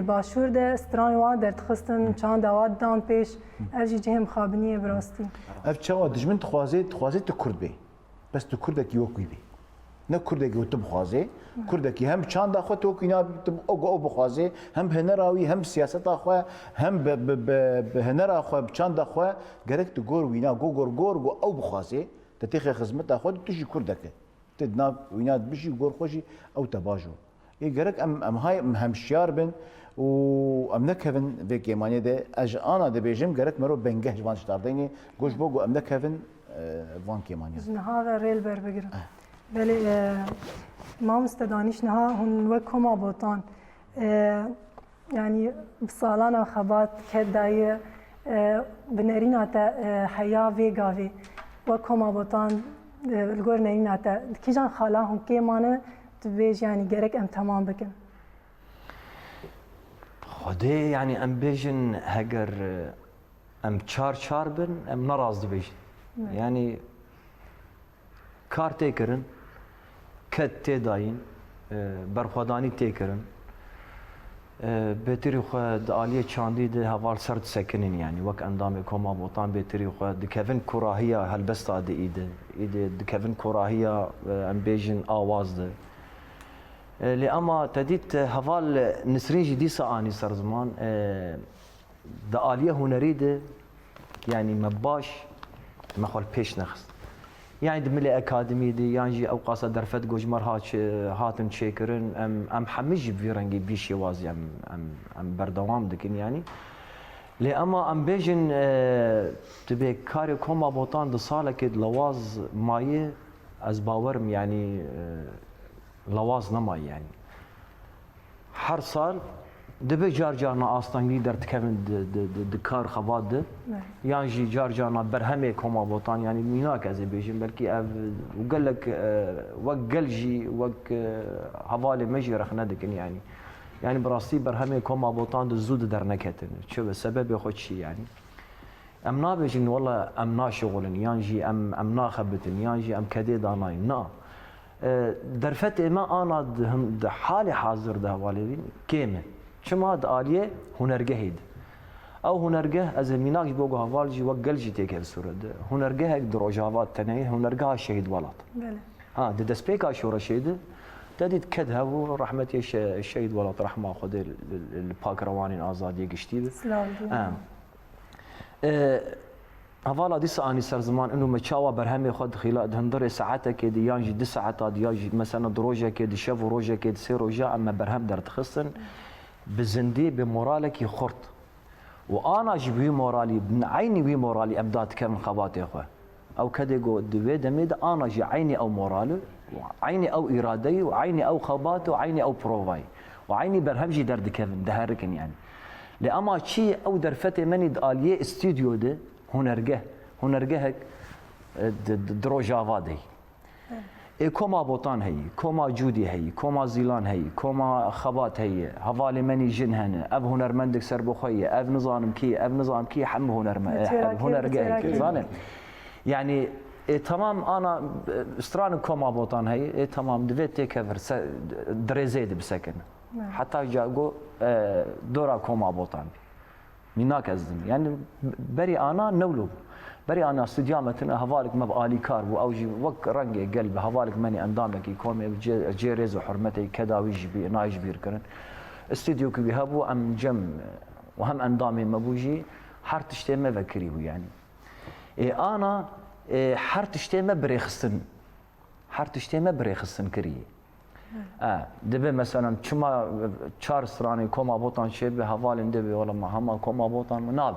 باشور ده ستران وان در تخستن چند دوات دان پیش اجی جهم خابنیه براستی اف چاوا دجمن تخوازی تو کرد بی بس تو کردکی وکوی بی نه کردکی و تو بخوازی کردکی هم چند خو تو کینا او بخوازی هم هنراوی هم سیاست خو هم به هنر خو چند خو گرک تو گور وینا گور او بخوازی تتیخ خدمت خو تو شی کردکه تدنا وینا بشی گور خوشی او تباجو ای گرک ام های هم شیار بن و ام نکهن به کیمانی ده اج انا ده بیجم گرک مرو بنگه جوان شتاردینی گوش بو ام نکهن وان کیمانی نها ریل بر بگیرم بله ما مستدانیش نها هن وکما بوتان يعني بصالنا خبات كداية بنرينا تا حياة فيغافي وكما بوتان الجور نرينا تا كيجان خلاهم كيمانه تبيج يعني جرك ام تمام بكن خدي يعني ام بيجن هجر ام چار بن ام نراز دبيجن يعني کار تکرن کت تداین برخوادانی تکرن بهتری خود عالیه چاندی ده هوار سرد سکنین يعني وك اندام کما بوطان بهتری خود دکفن کراهیه هلبستا ده ایده دکفن کراهیه ام بیجن آواز ده لأما تديت هوال نسرين جدي ساعاني سر زمان ده عالیه هنری ده يعني مباش مخال پیش نخست يعني دملي اكاديمي دي يعني او قاصه درفت جوجمر هاتن تشيكرن ام حمج في رنجي بيشي وازي ام بردوام دكن يعني لی اما ام بیجن تبی کاری کما بوتان د ساله که لواز مایه از باورم یعنی لواز نمایی یعنی هر سال دبی جار جانا آستانگی در تکمن د کار خواد ده یعنی جی جار جانا برهمه کما بوتان یعنی میناک از بیجن بلکی اف وقلک وقل جی وق حوالی مجی رخنه دکن يعني براسي برهمي كوما بوطان الزود در نكتن شو السبب خود شي يعني ام نابجن والله ام ناشغلن يانجي ام ناخبتن يانجي ام كدي داناي نا درفت ما انا حالي حاضر ده والدين كيمه شما د آليه هنرجهيد او هنرجه از ميناك بوغو هوالجي وقلجي تيك الصوره هنرجه دروجاوات تني هنرجه شهيد ولات ها د دسبيكا شورا شهيد تديت كدها ورحمتي الشهيد ولات رحمه خذ الباك روانين ازادي قشتي هوالا دي ساني سر زمان انه مچاوا برهمي خد خلال هندر ساعته كده يانجي 2 ساعات ياجي مثلا دروجه كده شف روجه كده سي روجه اما برهم در تخصن بزندي بمورالك خرط وانا جبي مورالي عيني بي مورالي ابدات كم خباتي اخوه او كده جو دوي دميد انا جي عيني او مورالي وعيني او ارادي وعيني او خبات وعيني او بروفاي وعيني برهمجي درد كيفن دهركن يعني لاما شي او درفتي مني داليه استوديو ده هنرجه دروجافا دي كوما بوطان هي كوما جودي هي كوما زيلان هي كوما خبات هي هفالي مني جنهن اب هنرمندك سربخيه اب نظام كي حم هنرجه زانه يعني تمام انا استران كوما بوطان هي تمام دفيت كفر دريزيد بسكن حتى جاكو دورا كوما بوطان مناك ازم يعني بري انا نولو بري انا استديامتنا هفالك مبالي كار واوجي وك رنجي قلب هفالك ماني اندامك يكومي جيريز وحرمتي كذا ويجبي نايج بيركن استديو كبي هبو ام جم وهم اندامي مبوجي حرت اشتي ما فكريو يعني انا حرت اشتي ما بريخستن كري دبي مثلا شما چار سراني كوما بوطان شبه هوالين دبي ولا ما هم كوما بوطان ناب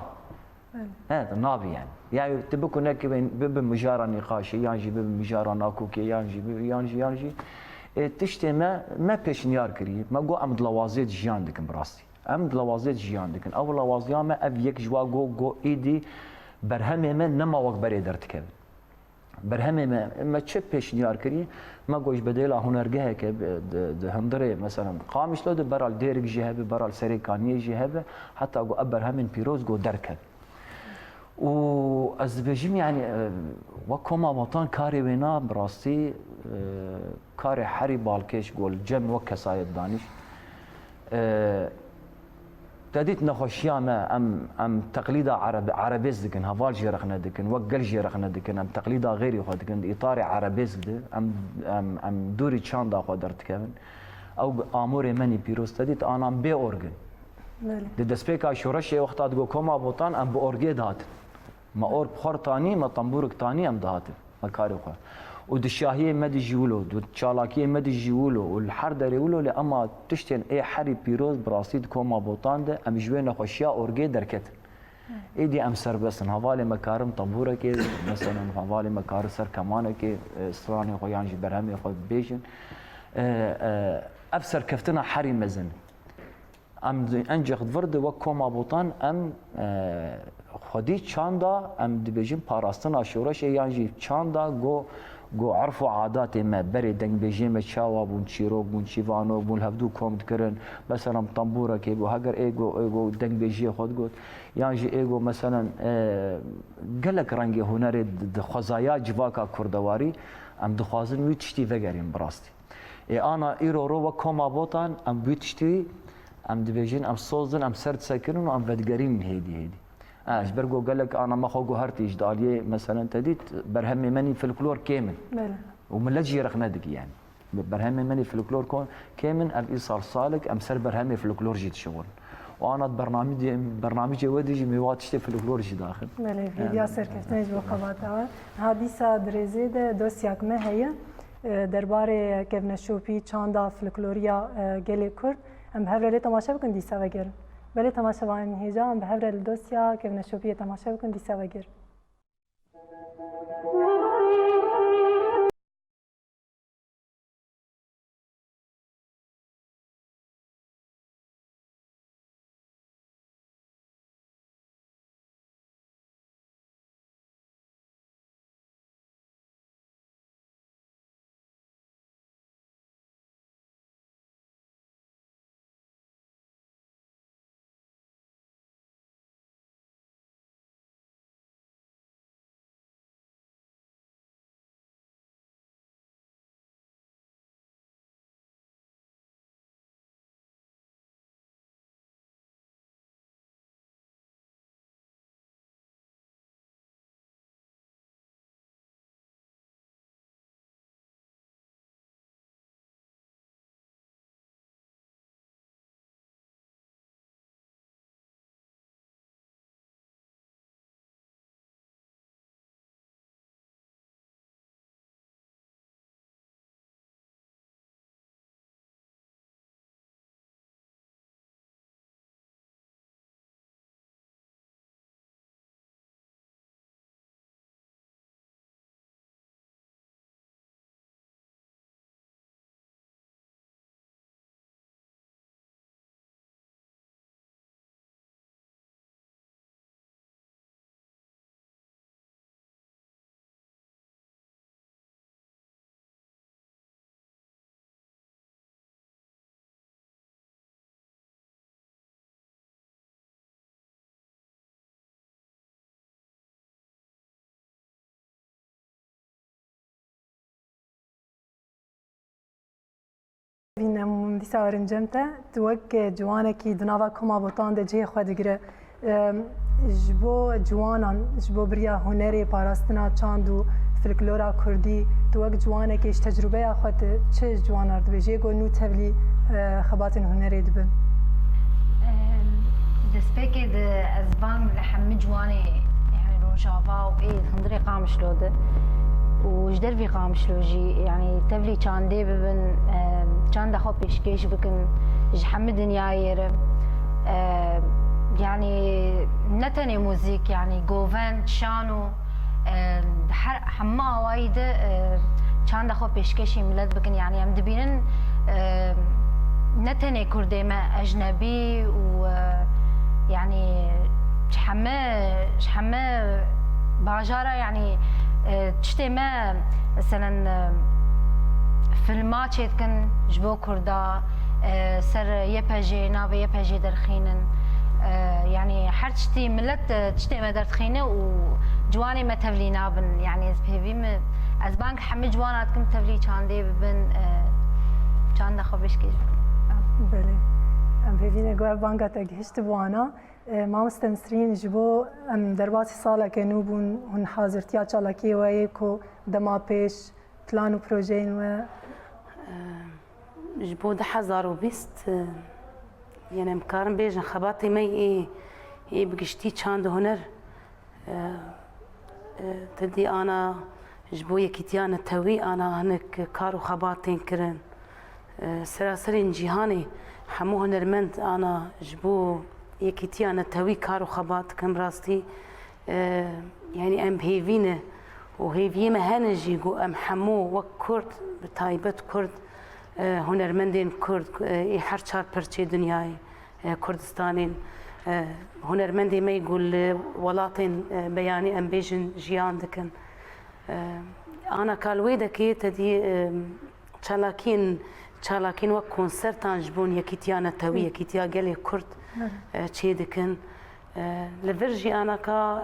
هذا نابي يعني تبكو نك بب مجارا نقاشي يانجي بب مجارا ناكوكي يانجي تشتي ما بيشنيار كري ما جو ام دلوازيت جيان دكن براستي ام دلوازيت جيان دكن او لوازيا ما اب يك جوا جو ايدي برهمه من نما وق بري درتكب برهمه ما تشب بيشنيار كري ما جوش بديلا هنرجه که هندره مثلا قامش لود برال ديرك جهبه برال سريكانيه جهبه حتى جو ابر همين بيروز جو دركب و از بجیم يعني وكما وطن كاري وينا براستي كاري حري بالكيش قول جم وكسايد دانش تديت نخوشيا ما ام تقليدا عربيز دكن هفال جيرخنا دكن وقل جيرخنا دكن ام تقليدا غيري خو دكن اطاري عربيز ده ام دوري چاندا خو درت كمن او امور مني بيروز تديت انا بي اورجن د دسبيكا شورشي وقتات جو كوما بوطان ام بورجي دات ما اور بخور تاني ما طنبورك تاني ام دات مكاري خو ودشاهيه مدي جيولو والشالاكيه مدي جيولو والحردر يولو لاما تشتن اي حري بيروز براسيد كوما بوطان ده ام جوين خوشيا اورجي دركت ايدي ام سربسن هوالي مكارم طنبورك مثلا هوالي مكار سر كمانك استراني خو يانجي برهمي خو بيجن افسر كفتنا حري مزن ام انجخ فرد وكوما بوطان ام خدي چاندا ام دبيجن باراستنا شورش يانجي چاندا جو عرف عادات ما بري دنگ بيجيم تشاوا بون تشيرو بون شيفانو بون هفدو كوم دكرن مثلا طنبوره كي بو هاجر ايجو دنگ بيجي خود قلت يانجي ايجو مثلا قالك رنگي هنري خزايا جواكا كردواري ام دخوازن وي تشتي فغارين براستي انا ايرو رو كوما بوطان ام بيتشتي ام دبيجين ام صوزن ام سرد ساكنون ام بدغارين هيدي برجو قال لك انا ما خو هرتيج داليه مثلا تديت برهمي مني فلكلور كامل ومن لا جي رخنادك يعني برهمي مني فلكلور كامل الايصال صالك امسر برهمي فلكلور جيت شغل وانا برنامجي ودي ميوات تشتي فلكلور جي داخل بله فيديو سركفتنج وقباتها حادثه دريزه دوسياك ما هي درباره كيفنا شوبي چاندا فلكلوريا گلي كرد ام هفرلي تماشا بكن ديسا وگر بله تماشا وان هیجا به هفر الدوسیا که نشوپی تماشا بکن دیسا وگر وین دیسا ورنجمته توک جوانه کی دناوا کما بوتان ده جه خود گره جبو جوانان جبو بریا هنری پاراستنا چاندو فلکلورا کردی توک جوانه کیش تجربه خود چه جوانار دو جه گو نو تبلی خباتن هنری دبن دسبيكي أزبان لحم جواني يعني روجافا وإيه هندري قامش لوده وجدر في قامش لوجي يعني تبلي كان دي ببن كان دخل بيشكيش بكن جحم دنيا ير يعني نتني موزيك يعني جوفن شانو حما وايد كان دخل بيشكيش ملد بكن يعني ام دبينن نتني كردي ما أجنبي و يعني شحمة باجارة يعني تشتي ما مثلا فيلمات كن جبو كردا سر يبهجي نافي يبهجي درخينن يعني حرشتي ملت تشتي ما درخينه وجواني ما تبلي نابن يعني بهبي أزبانك حمي جوانات كم تبلي كان دي ببن كان دخبش كيش بله ام بهبي نگوه بانگا تگهشت بوانا ما مستنسرين جبو ام درباتي سالا كنو بون هن حاضرتيا چالاكي ويه كو دما پیش پلان و پروژين و جبو 2020 يعني مكارم بيجن خباتي مي ايه بقشتي چاند هنر تدي انا جبو يكيتيان التوي انا هنك كارو خباتين كرن سراسرين جيهاني حمو هنرمند انا جبو يكيتي أنا توي كارو خبات كم راستي يعني أم هيفينه وهيفيما هنجي جو أم حمو وكرد بتايبت كرد هنرمندين كرد يحرشار برشي دنياي كردستانين هنرمندي ما يقول ولاتين بياني أم بيجن جيان دكن أنا كالويدا كي تدي چالاكين وك كونسرتان جبون يكيتيانا توي يكيتيا قالي كرد چه دكن لفرجي أنا كا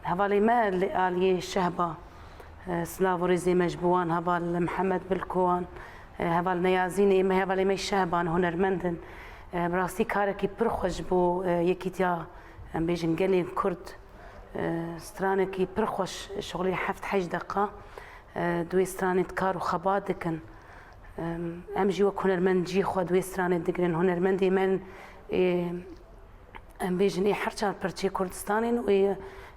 هفالي ما اللي شهبة سلافوريزي مجبوان هفال محمد بالكوان هفال نيازيني ما هفالي ما شهبان هنرمندن براستي كاركي برخوش بو يكيتيا بيجن قالي كرد سترانكي برخوش شغلي حفت 8 دقة دوي سترانة كارو خبات دكن ام جي وك هنرمند جي خو دوي سترانة دقرن هنرمندي من ام بيجن حرشار برشي كردستانين و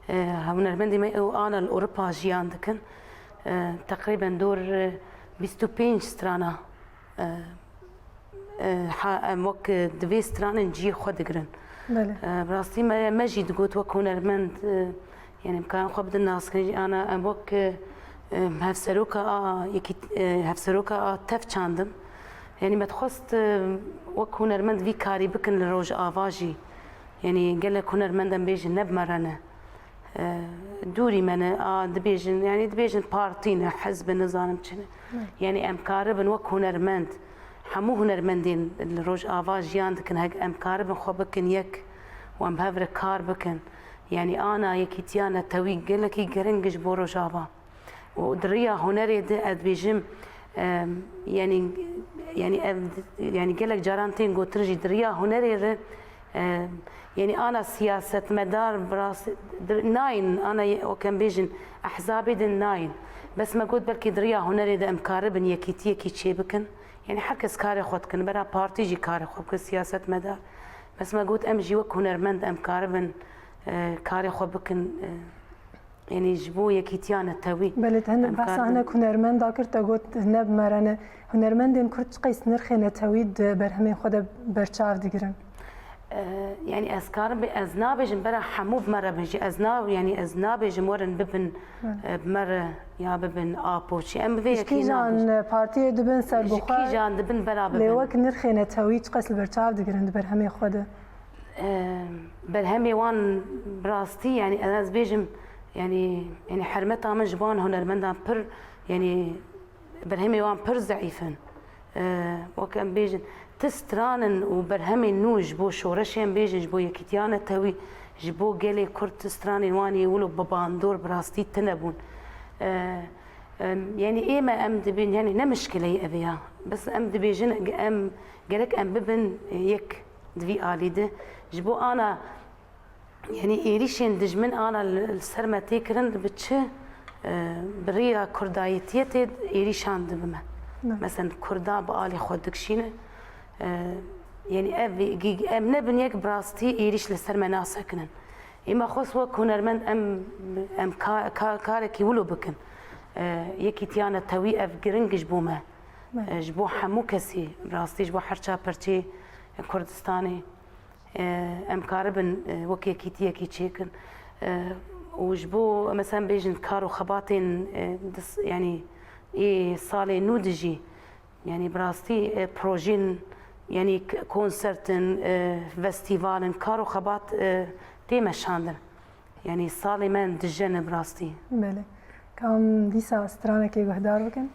هنرمندي ما انا الاوروبا جيان دكن تقريبا دور 25 سترانة وك دوي سترانة جي خو دقرن بله براستي ما جيت قلت وك هنرمند يعني كان خو بدنا الناس انا اموك هفسروكا يكي هفسروكا تف چاندم يعني ما تخست وك هنرمند في كاري بكن لروج آواجي يعني قال لك هنرمندم بيجن نب مرنه دوري من دبيجن يعني دبيجن بارتينا حزب النظام كنا يعني ام كاربن وك هنرمند حمو هنرمندين الروج آواج ياندكن هك ام كاربن خو بكن يك وام بهفر كار بكن يعني انا يكيتيانا توي قال لك يقرنجش بورو جافا ودريا هنري دبيجم يعني يعني قال لك جارانتين قلت ترجي دريا هنري يعني انا سياسه مدار براس ناين انا وكان بيجن احزابي دن ناين بس ما قلت بركي دريا هنري دا امكاربن يكيتي كي بكن يعني حركس كاري خودكن برا بارتي جي كاري خودك سياسه مدار بس ما قلت امجي وك هنرمند امكاربن كاري خو بكن يعني جبو يكيتيانا توي بلت هن بس انا هنرمند اكرت قلت نب مرنه هنرمندين كرت قيس نرخنا تويد برهمي خود برچاف ديگرن يعني أذكار أذناب جنبرا حمو بمرة بيجي أذناب يعني أذناب جمورن ببن بمرة يا ببن آبوشي أم في كي جان بارتي دبن سر بخار كي جان دبن برا ببن لوك نرخينا تويج قس البرشاف دقرن برهمي خود برهمي وان براستي يعني أنا بيجم يعني حرمتها من جبان هنرمندان بر يعني برهمي وان بر ضعيفن وكان بيجن تسترانن وبرهمي نو جبو شورشين بيجي جبو يكتيانا توي جبو قالي كرت تستراني واني يقولوا بباندور براستي تنبون يعني ايه ما ام دبين يعني نا مشكلة ابيها بس ام دبيجن ام قالك ام ببن يك دفي آليده جبو انا يعني ايريشين دجمن انا السرمة تيكرن بتشه بريا كردايتيتي ايريشان دبما مثلا كردا بآلي خودك شينه يعني ام نبن يك براستي ايريش لسر مناسكن اما خص وك هنرمند ام كارك يولو بكن يكيتيانا توي اف جرنج جبوما جبو حمو كسي براستي جبو حرشا برشي كردستاني ام كاربن وك يكيتيا كيتشيكن وجبو مثلا بيجن كارو خباطين يعني اي صالي نودجي يعني براستي بروجين يعني كونسرتن فيستيفالن كارو خبات تيما شاندن يعني صالي من دجن براستي بله كم ديسا استرانه كي بهدار بكن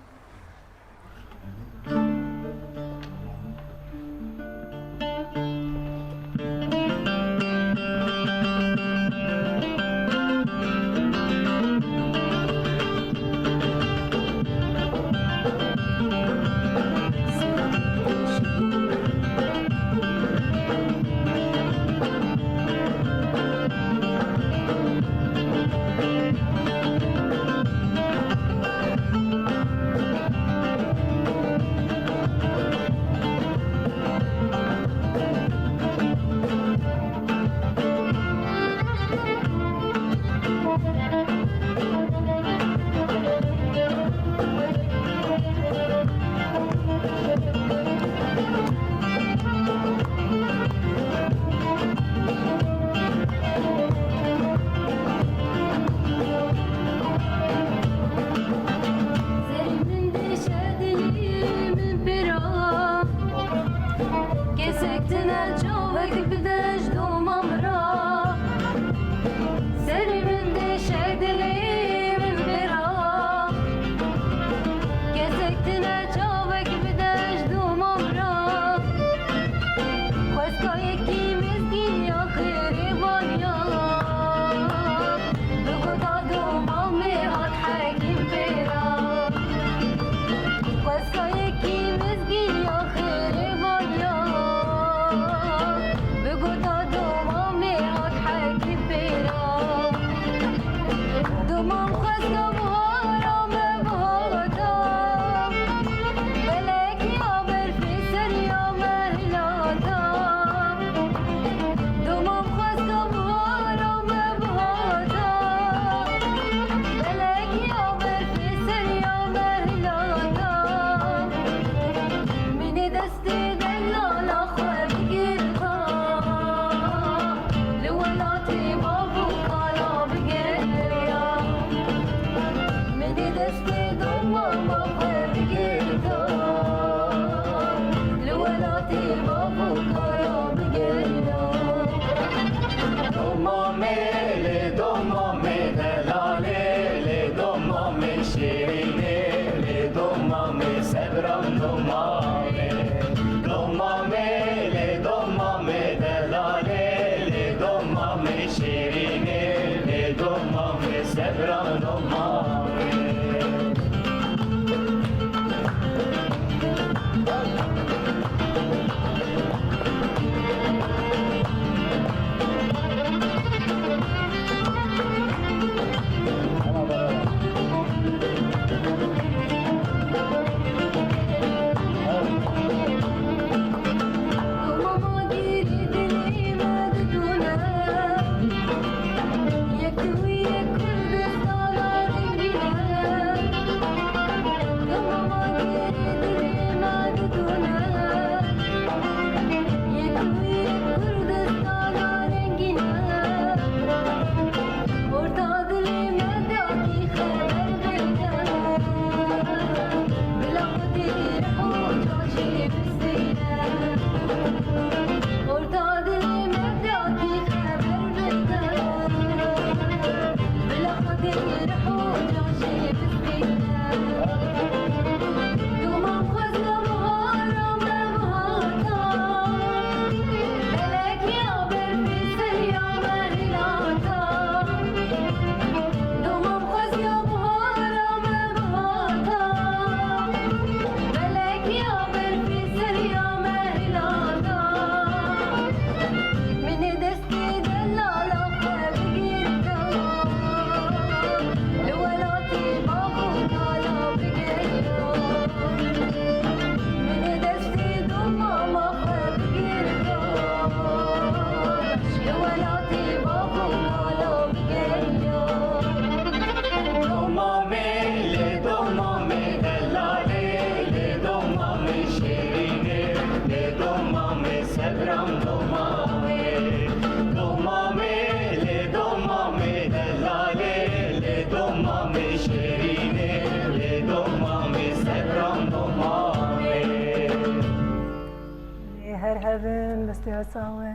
هرهبن بستياساوه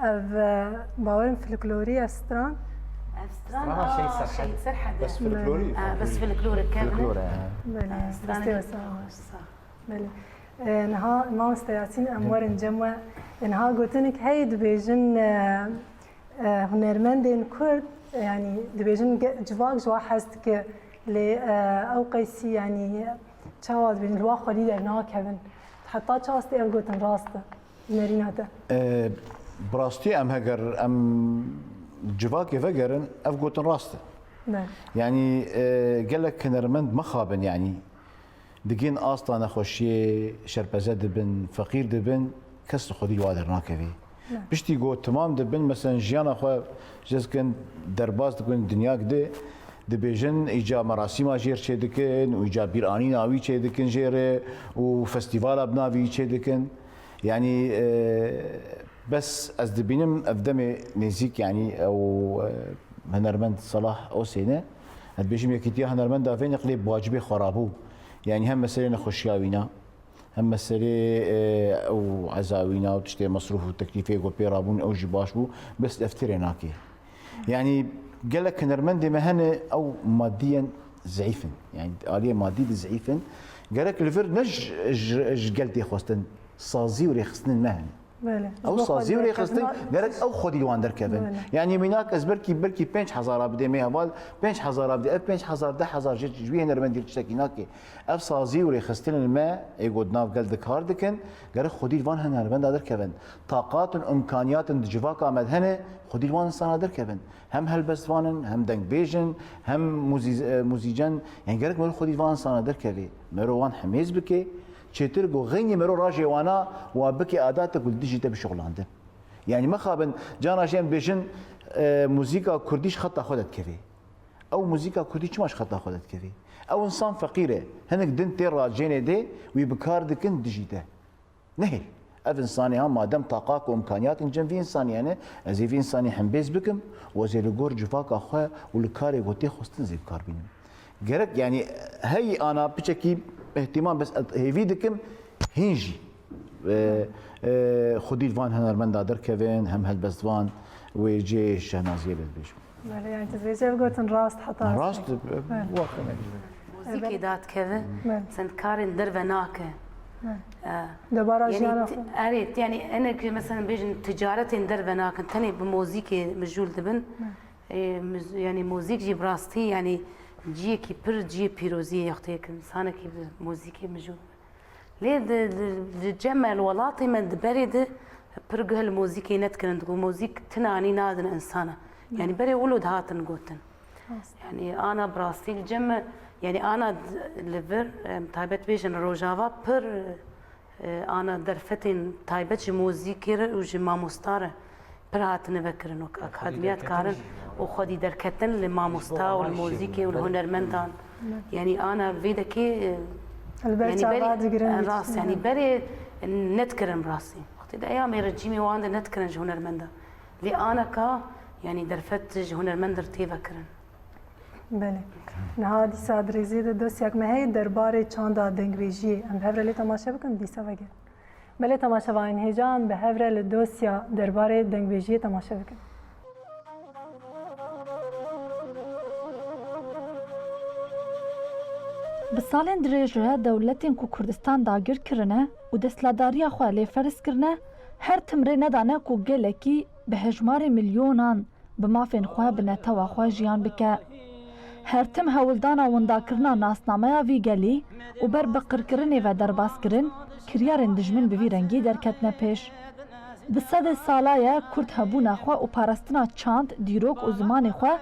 اف باورن فلكلوري استران استران شيء سرحه بس فلكلوري بس فلكلوري كامل بله بستياساوه بله نها ما استياسين امورن جمع انها قلتلك هي دبيجن هنرمندين كرد يعني دبيجن جواك جوا حست ل او قيسي يعني تشاوز بين الواقع اللي درناك هبن حتى تشاست ام قلتن راسته نريناته براستي ام هجر ام جواك فجرن اف قلتن راسته يعني قال لك هنرمند مخابن يعني دقين اصلا نخوشي شربزه دبن فقير دبن كسر خدي وادر ناكفي بشتي جو تمام دبن مثلا جيانا خو جزكن درباز دبن دنيا كده دبيجن ايجا مراسم جير چه دكن و ايجا بيراني ناوي چه دكن جير و فستيفال ابناوي چه دكن يعني بس از دبينم افدم نزيك يعني او هنرمند صلاح او سنه دبيجم يكتي هنرمند دافين يقلب واجبي خرابو يعني هم مسألة نخوشياوينا هم مسألة او عزاوينا وتشتري مصروف وتكليفه وبيرابون او جباش بو بس افتري ناكي يعني قال لك هنرمندي مهنه او ماديا ضعيفا يعني آلية مادية ضعيفا قال لك الفر نج قلتي خوستن صازي وريخستن المهن او صازي وريخستن قال لك او خدي الوان دركبن يعني مناك از بركي 5000 بدي مي هوال 5000 بدي 5000 10000 جوي هنرمندي تشتكيناكي اف صازي وريخستن الماء يقود ناف قال دك هاردكن قال لك خدي الوان هنرمند دركبن طاقات وامكانيات جواك امد هنا خدي الوان انسان دركبن هم هلبسوانن هم دنگ بيجن هم موزيجن يعني قالك مرو خدي فان سنه دركبي مروان حميز بكي تشترغو غيني مرو راجي وانا وبكي اداتك وديجيتا بشغلاندن يعني ما خابن جانا شين بيجن موسيقى كرديش خطا خدت كفي او موسيقى كرديش ماش خطا خدت كفي او انسان فقيره هنك دنتي راجيني دي ويبكاردكن ديجيتا نهل اف انساني هم ما دام طاقات وامكانيات انجم في انساني انا ازي في انساني حنبيز بكم وزي الجور جفاك اخويا والكاري قوتي خستن زي كاربين جرك يعني هي انا بشكي اهتمام بس هي فيدكم هنجي خدي الفان هنرمند دادر كيفين هم هالبسوان ويجي شهنازيه بالبيشو يعني تزيجي قلتن راست حتى راست موسيقى دات كيفن سنت كارين درفناك دوباره جیانا يعني اريد يعني انا مثلا بيجن تجارتي ندر بنا كنت انا بموزيكي مجول دبن يعني موزيك جي براستي يعني جي كي بر جي بيروزي يختي انسانه كي موزيكي مجول ليه الجمع الولاطي من بريد برجه الموزيكي نتكلم تقول موزيك تناني نادن انسانه يعني بري ولد هاتن قوتن يعني انا براستي الجمع يعني انا ليفر تايبت بيجن روجافا بر انا درفتين تايبت موزيكي وجي ماموستاره برات نفكرن اكاديميات كارن وخدي دركتن لماموستا والموزيكي والهنرمندان يعني انا فيدكي يعني بري راس يعني بري نتكرن راسي وقت ايام رجيمي واند نتكرن هنرمندا لي انا كا يعني درفت هنرمندر تفكرن بله نها دیسا درزی ده دوستیک مهی درباره چاندا دنگویجی ام هفره لی تماشا بکن دیسا وگر بله تماشا واین هجام به هفره لی دوستیا درباره دنگویجی تماشا بکن Bi salên dirêj re dewletên ku Kurdistan dagir kirine û desthilatdariya xwe lê ferz kirine her timrê nedane ku gelekî bi hejmarê milyonan bi mafên xwe bi netewa xwe jiyan bike. Her tim hewildana wendakirina nasnameya vî gelî û ber bi qirkirinê ve derbazkirin kiryarên dijmin bi vî rengî derketine pêş. Di sedê salaye Kurd hebûna xwe û parastina çand, dîrok û zimanê xwe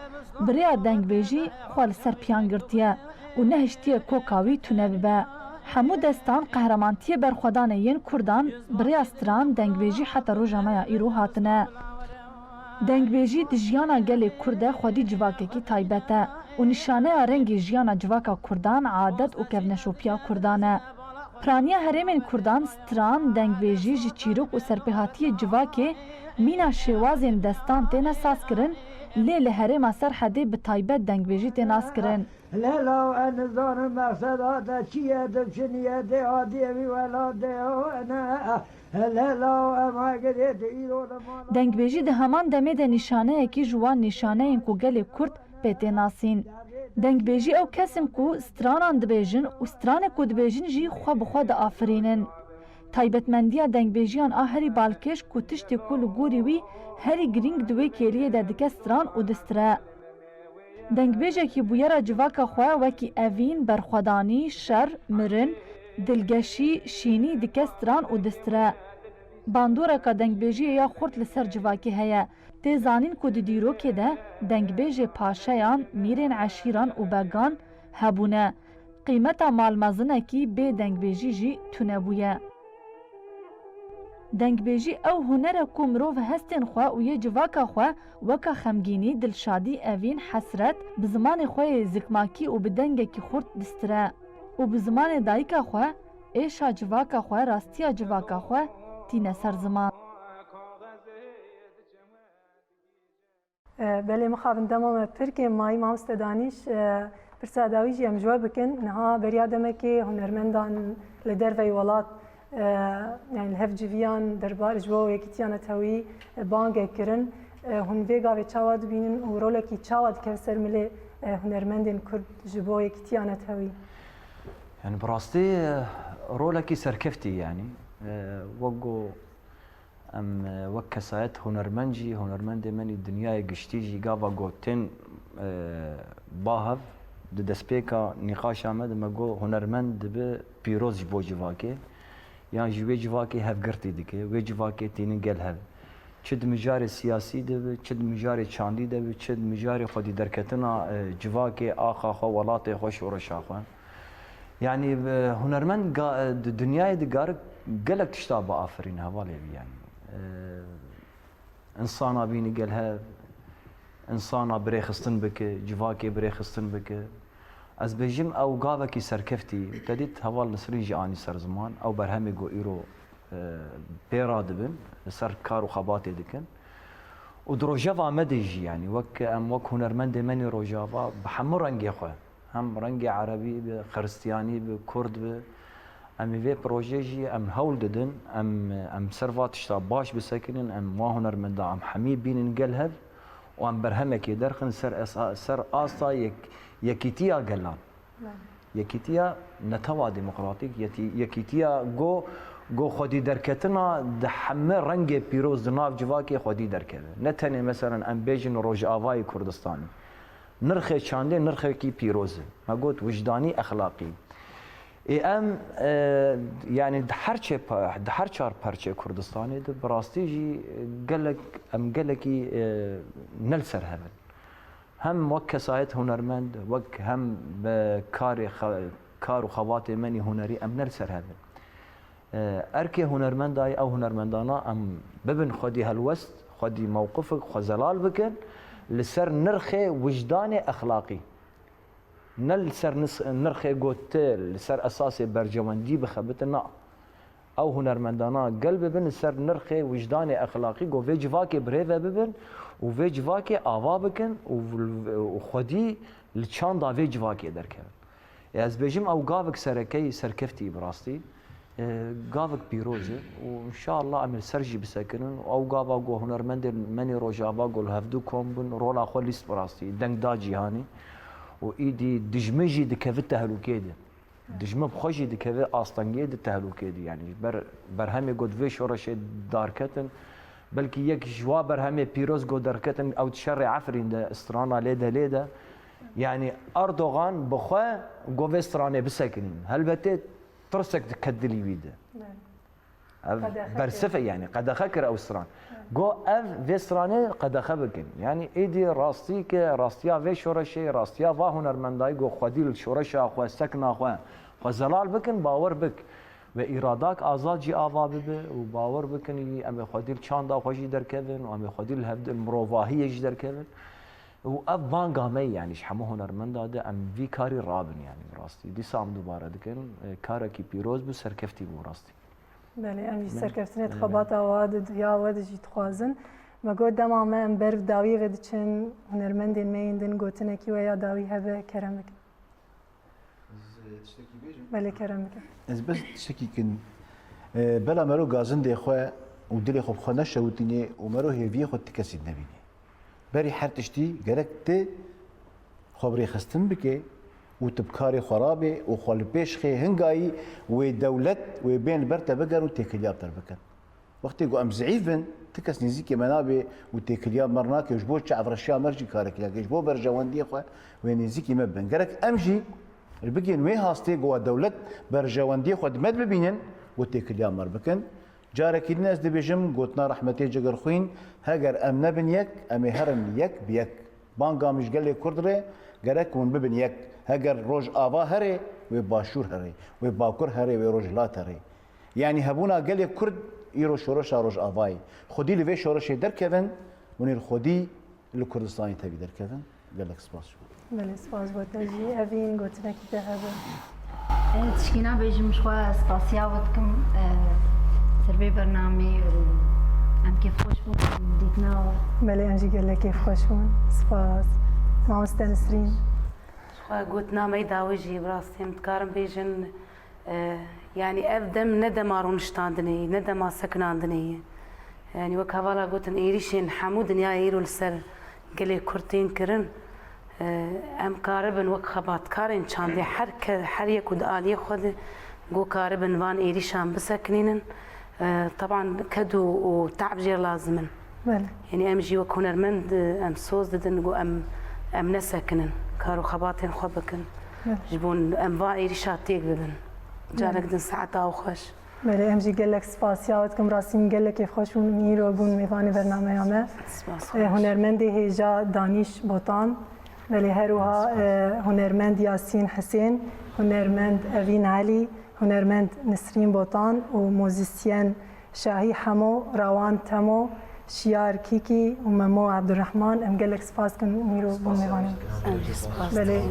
birêya dengbêjî xwe li ser piyan girtiye û nehiştiye koka wî tune bibe. Hemû destan qehremantiye berxwedanê yên Kurdan birêya stran dengbêjî heta roja me ya îro hatine. Dengbêjî di jiyana gelê Kurd e xwedî civakekî taybet e û nîşaneya rengê jiyana civaka Kurdan adet û kevneşopiya Kurdan e. Piraniya herêmên Kurdan stran, dengbêjî ji çîrok û serpêhatiyê civakê mîna şêwazên destan tên saskirin lê li herêma Serhedê bi taybet dengbêjî tên askirin. Lela en zanim meqseda da çiye dipşiniye de adiye vi vela de ana lela ema gede de ilo da Dengbêjî di heman demê de nîşaneyekî ji wan nîşaneyên ku gelê Kurd pê tên nasîn. Dengbêjî ew kesim ku stranan dibêjin û stranê ku dibêjin jî xwe bi xwe diafirînin. Taybetmendiya dengbêjiyan a herî balkêş ku tiştê ku li gorî wî herî girîng di wê kêriyê de dike stran û distire. Dengbêjekî bûyera civaka xwe wekî evîn, berxwedanî, şer, mirin, dilgeşî, şînî dike stran û distire. Bandoreka dengbêjiyê ya xurt li ser civakê heye. Tê zanîn ku di dîrokê de dengbêjê paşeyan, mîrên eşîran û began hebûne. Qîmeta malmezinekî bê dengbêjî jî tunebûye. Dengbêjî ew huner e ku mirov hestên xwe û yê civaka xwe weka xemgînî, dilşadî, evîn, hesret bi zimanê xwe yê zikmakî û bi dengekî xurt distire û bi zimanê dayika xwe êşa civaka xwe, rastiya civaka xwe tîne ser ziman. بله مخابن دمام پرکه مای مامست دانیش پرسا داویج ام جواب بکن نها بریا دمکی هنرمندان لدر وی ولات يعني الهف جویان دربار جو یکیتیان تاوی بانگ کرن هن ویگا و چاواد بینن و رولکی چاواد کسر ملی هنرمندین کرد جبو یکیتیان تاوی يعني براستي رولكي سركفتي يعني وقو ام وكسات هنرمندي مني الدنيا قشتيجي قافا قوتين باهف دسبيكا نقاش عمد ما قو هنرمند ببيروز جبو جواكي يعني جوي جواكي هف قرتي ديكي وي جواكي تيني قل هف چد مجاري سياسي دبي چد مجاري چاندي دبي چد مجاري خودي دركتنا جواكي آخا خو ولاتي خو شورشا خو يعني هنرمند الدنيا دي قارك قالك تشتابه آفرين هوالي يعني انسانا بيني قالها انسانا بريخستن بك جواكي بريخستن بك از بيجم او قاوكي سركفتي ابتديت هوال نسرين جاني سر زمان او برهمي قو ايرو بيرا دبن سر كارو خباتي دكن ودروجافا مديجي يعني وك هنرمند مني روجافا بحمو رنجي خو هم رنجي عربي بخريستياني بكرد ام في بروجيجي ام هول ددن ام سرفات شتا باش بسكنن ام ما هنرمند ام حميد بين نقلهب وام برهمك درخن سر اسا يكيتيا قلان یکیتیا نتوا دموکراتیک یکیتیا گو خودی درکتنا ده همه رنگ پیروز ناف جواکی خودی درکته نه تنه مثلا ام بیژن روج آوای کردستانی نرخ چانده نرخ کی پیروزه ما گوت وجدانی اخلاقی ام يعني هر چهار پرچه کردستانی ده براستی جی گلکی نل سر هبن هم وک کسایت هنرمند وک هم کار و خوات منی هنری ام نل سر هبن ارکی هنرمندای او هنرمندانا ام ببن خودی هلوست خودی موقفك خزلال بکن لسر نرخ وجدان اخلاقی نل سر نرخ گوته لسر اساس برجواندی بخبتنا او هنرمندانا قلب ببن سر نرخ وجدان اخلاقی گو وی جواکی بریوه ببن و وی جواکی آوا بکن و خودی لچان دا وی جواکی درکن از بجم او گاوک سرکی سرکفتی براستی گاوک پیروزه و ان شاء الله عمل سرجی بسکنن او گاوا گو هنرمند منی روجاوا گل هفدو کوم بن رولا خو لیست براستی دنگ دا جهانی و ایدی دجمجی دکوت تهلوکیده دجمه بخوشی دکوت آستانگیده تهلوکیده یعنی بر همه گود وی شورش دارکتن بلکه یک جوا بر همه پیروز گود دارکتن او شر عفرین ده استرانا لیده يعني اردوغان بخوا جوفستراني بسكنين هلبته ترسك تكدلي ويده برسفه يعني قد خكر او استران جو اف فيستراني قد خبكن يعني ايدي راستيك راستيا في شورشي راستيا فا هنرمنداي جو خديل شورشا خو سكنا خو زلال بكن باور بك و اراداك آزاد جي آوا ببه و باور بكن ام خديل چاندا خوشي دركبن و ام خديل هفد المروواهي جي دركبن و اف وان قامي يعني شحمو هنرمند داده ام في كاري رابن يعني براستي دي سام دوباره دكن كاركي بيروز بو سركفتي بو راستي بله ام سرکفتنه خبات آواد یا آواد جیت خوازن و گود دم ما ام برف داوی و دچن هنرمندین میندن گوتنه کی و یا داوی هبه کرمک بله کرمک از بس تشتكي كن بلا مرو غازن دي خو ودلي خو خنا شوتيني ومرو هيفي خو تكسيد نبيني بري حرتشتي جركت خبري خستن بك وتبكاري خرابي وخول بيشخي هنجاي ودولت وبين برتا بقر وتكلياب تربكن وقت يقو ام زعيفن تكس نزيكي منابي وتكلياب مرناك يجبو تشعف رشا مرجي كارك يجبو برجواندي خو ونزيكي مبن جرك امجي البقين وي هاستي جوا دولت برجواندي خو دمد ببينن وتكلياب مربكن جارك الناس دي بيجم قوتنا رحمتي جگر خوين هاجر ام نبن يك ام هرم يك بيك بانقا مش قال لي كردري جرك ون ببن يك هاجر روج آوا هري وباشور هري وباكر هري وروجلات هري يعني هبونا قال لي كرد يرو شورش روج آواي خدي لي في شورش در كفن ونير خدي الكردستاني تبي در كفن قال لك سباس بله سپاس بود تجی اوین گوتنه کی ده تشكينا بيجم شوية سباسيا ودكم سربي برنامج ام كيف خوش بون ديتنا بله انجی گله کیف خوشون سپاس ما مستنسرین خوا قوتنا ما يداوجي براستي متكارم بيجن يعني افدم ندم ارونشتاندني ندم سكناندني يعني وكافالا قوتن ايريشين حمود دنيا ايرو السر قلي كورتين كرن ام كاربن وك خبات كارن چاندي حر يكود آلي خود قو كاربن وان ايريشان بسكنين طبعا كدو وتعب جير لازمن بله يعني ام جي وكونرمند ام سوز ددن قو ام نسكنن كارو خباتين خبكن جبون ام وان ايريشات تيك ببن جارك دن ساعتا وخوش بله امجی گلک سپاس یادکم راستین گلک کیف خوشون میرو بون میوان برنامه همه هنرمندی هیجا دانیش بوتان ولی هروها هنرمند یاسین حسین هنرمند اوین علی هنرمند نسرین بوتان و موزیسین شاهی حمو روان تمو شیار کیکی و ممو عبدالرحمن ام گلک سپاس کن میرو بون میوانم بله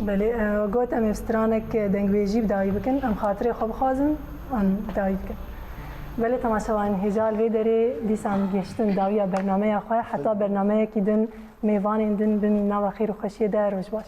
بله گوت ام افسترانک دنگویجی بدایی بکن ام خاطر خوب خوازن آن بدایی بکن بله تماشاوان هجال وی داره دیسان گشتن داویا برنامه خواه حتی برنامه کی دن میوان دن بمینا و خیر و خوشی در روش باش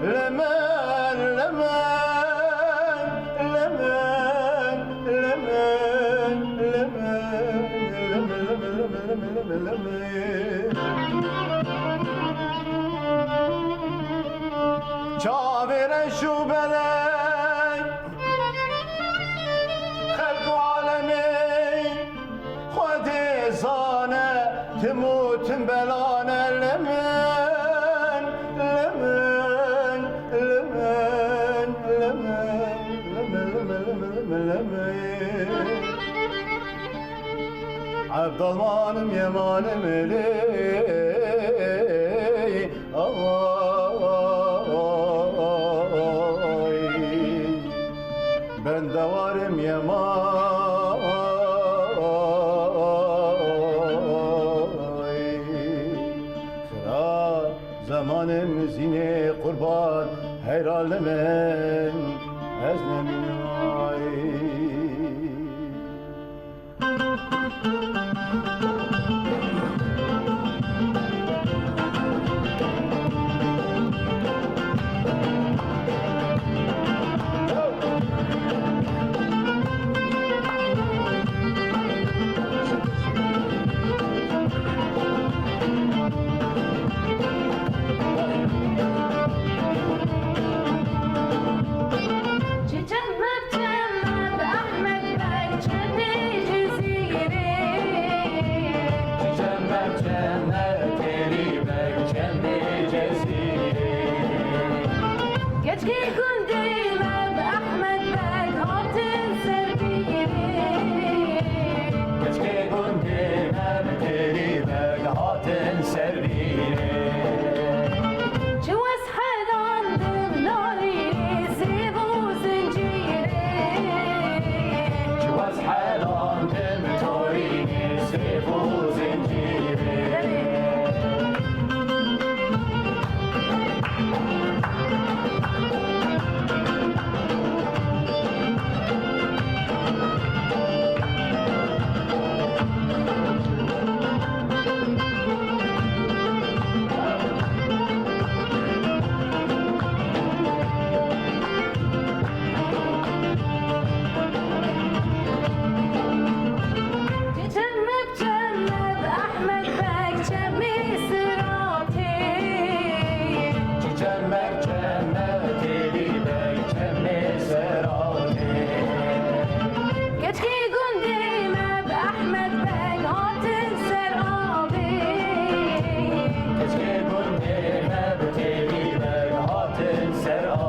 لمن لمن لمن لمن لمن چاویر شو بلای خلق عالمی خود زانه تموت بلانه لمن لمن لمن لمن لمن عبدالمانım yamanım eli ben de varım yaman Sıra zamanım zine kurban Heyralemen eznemin ay Ser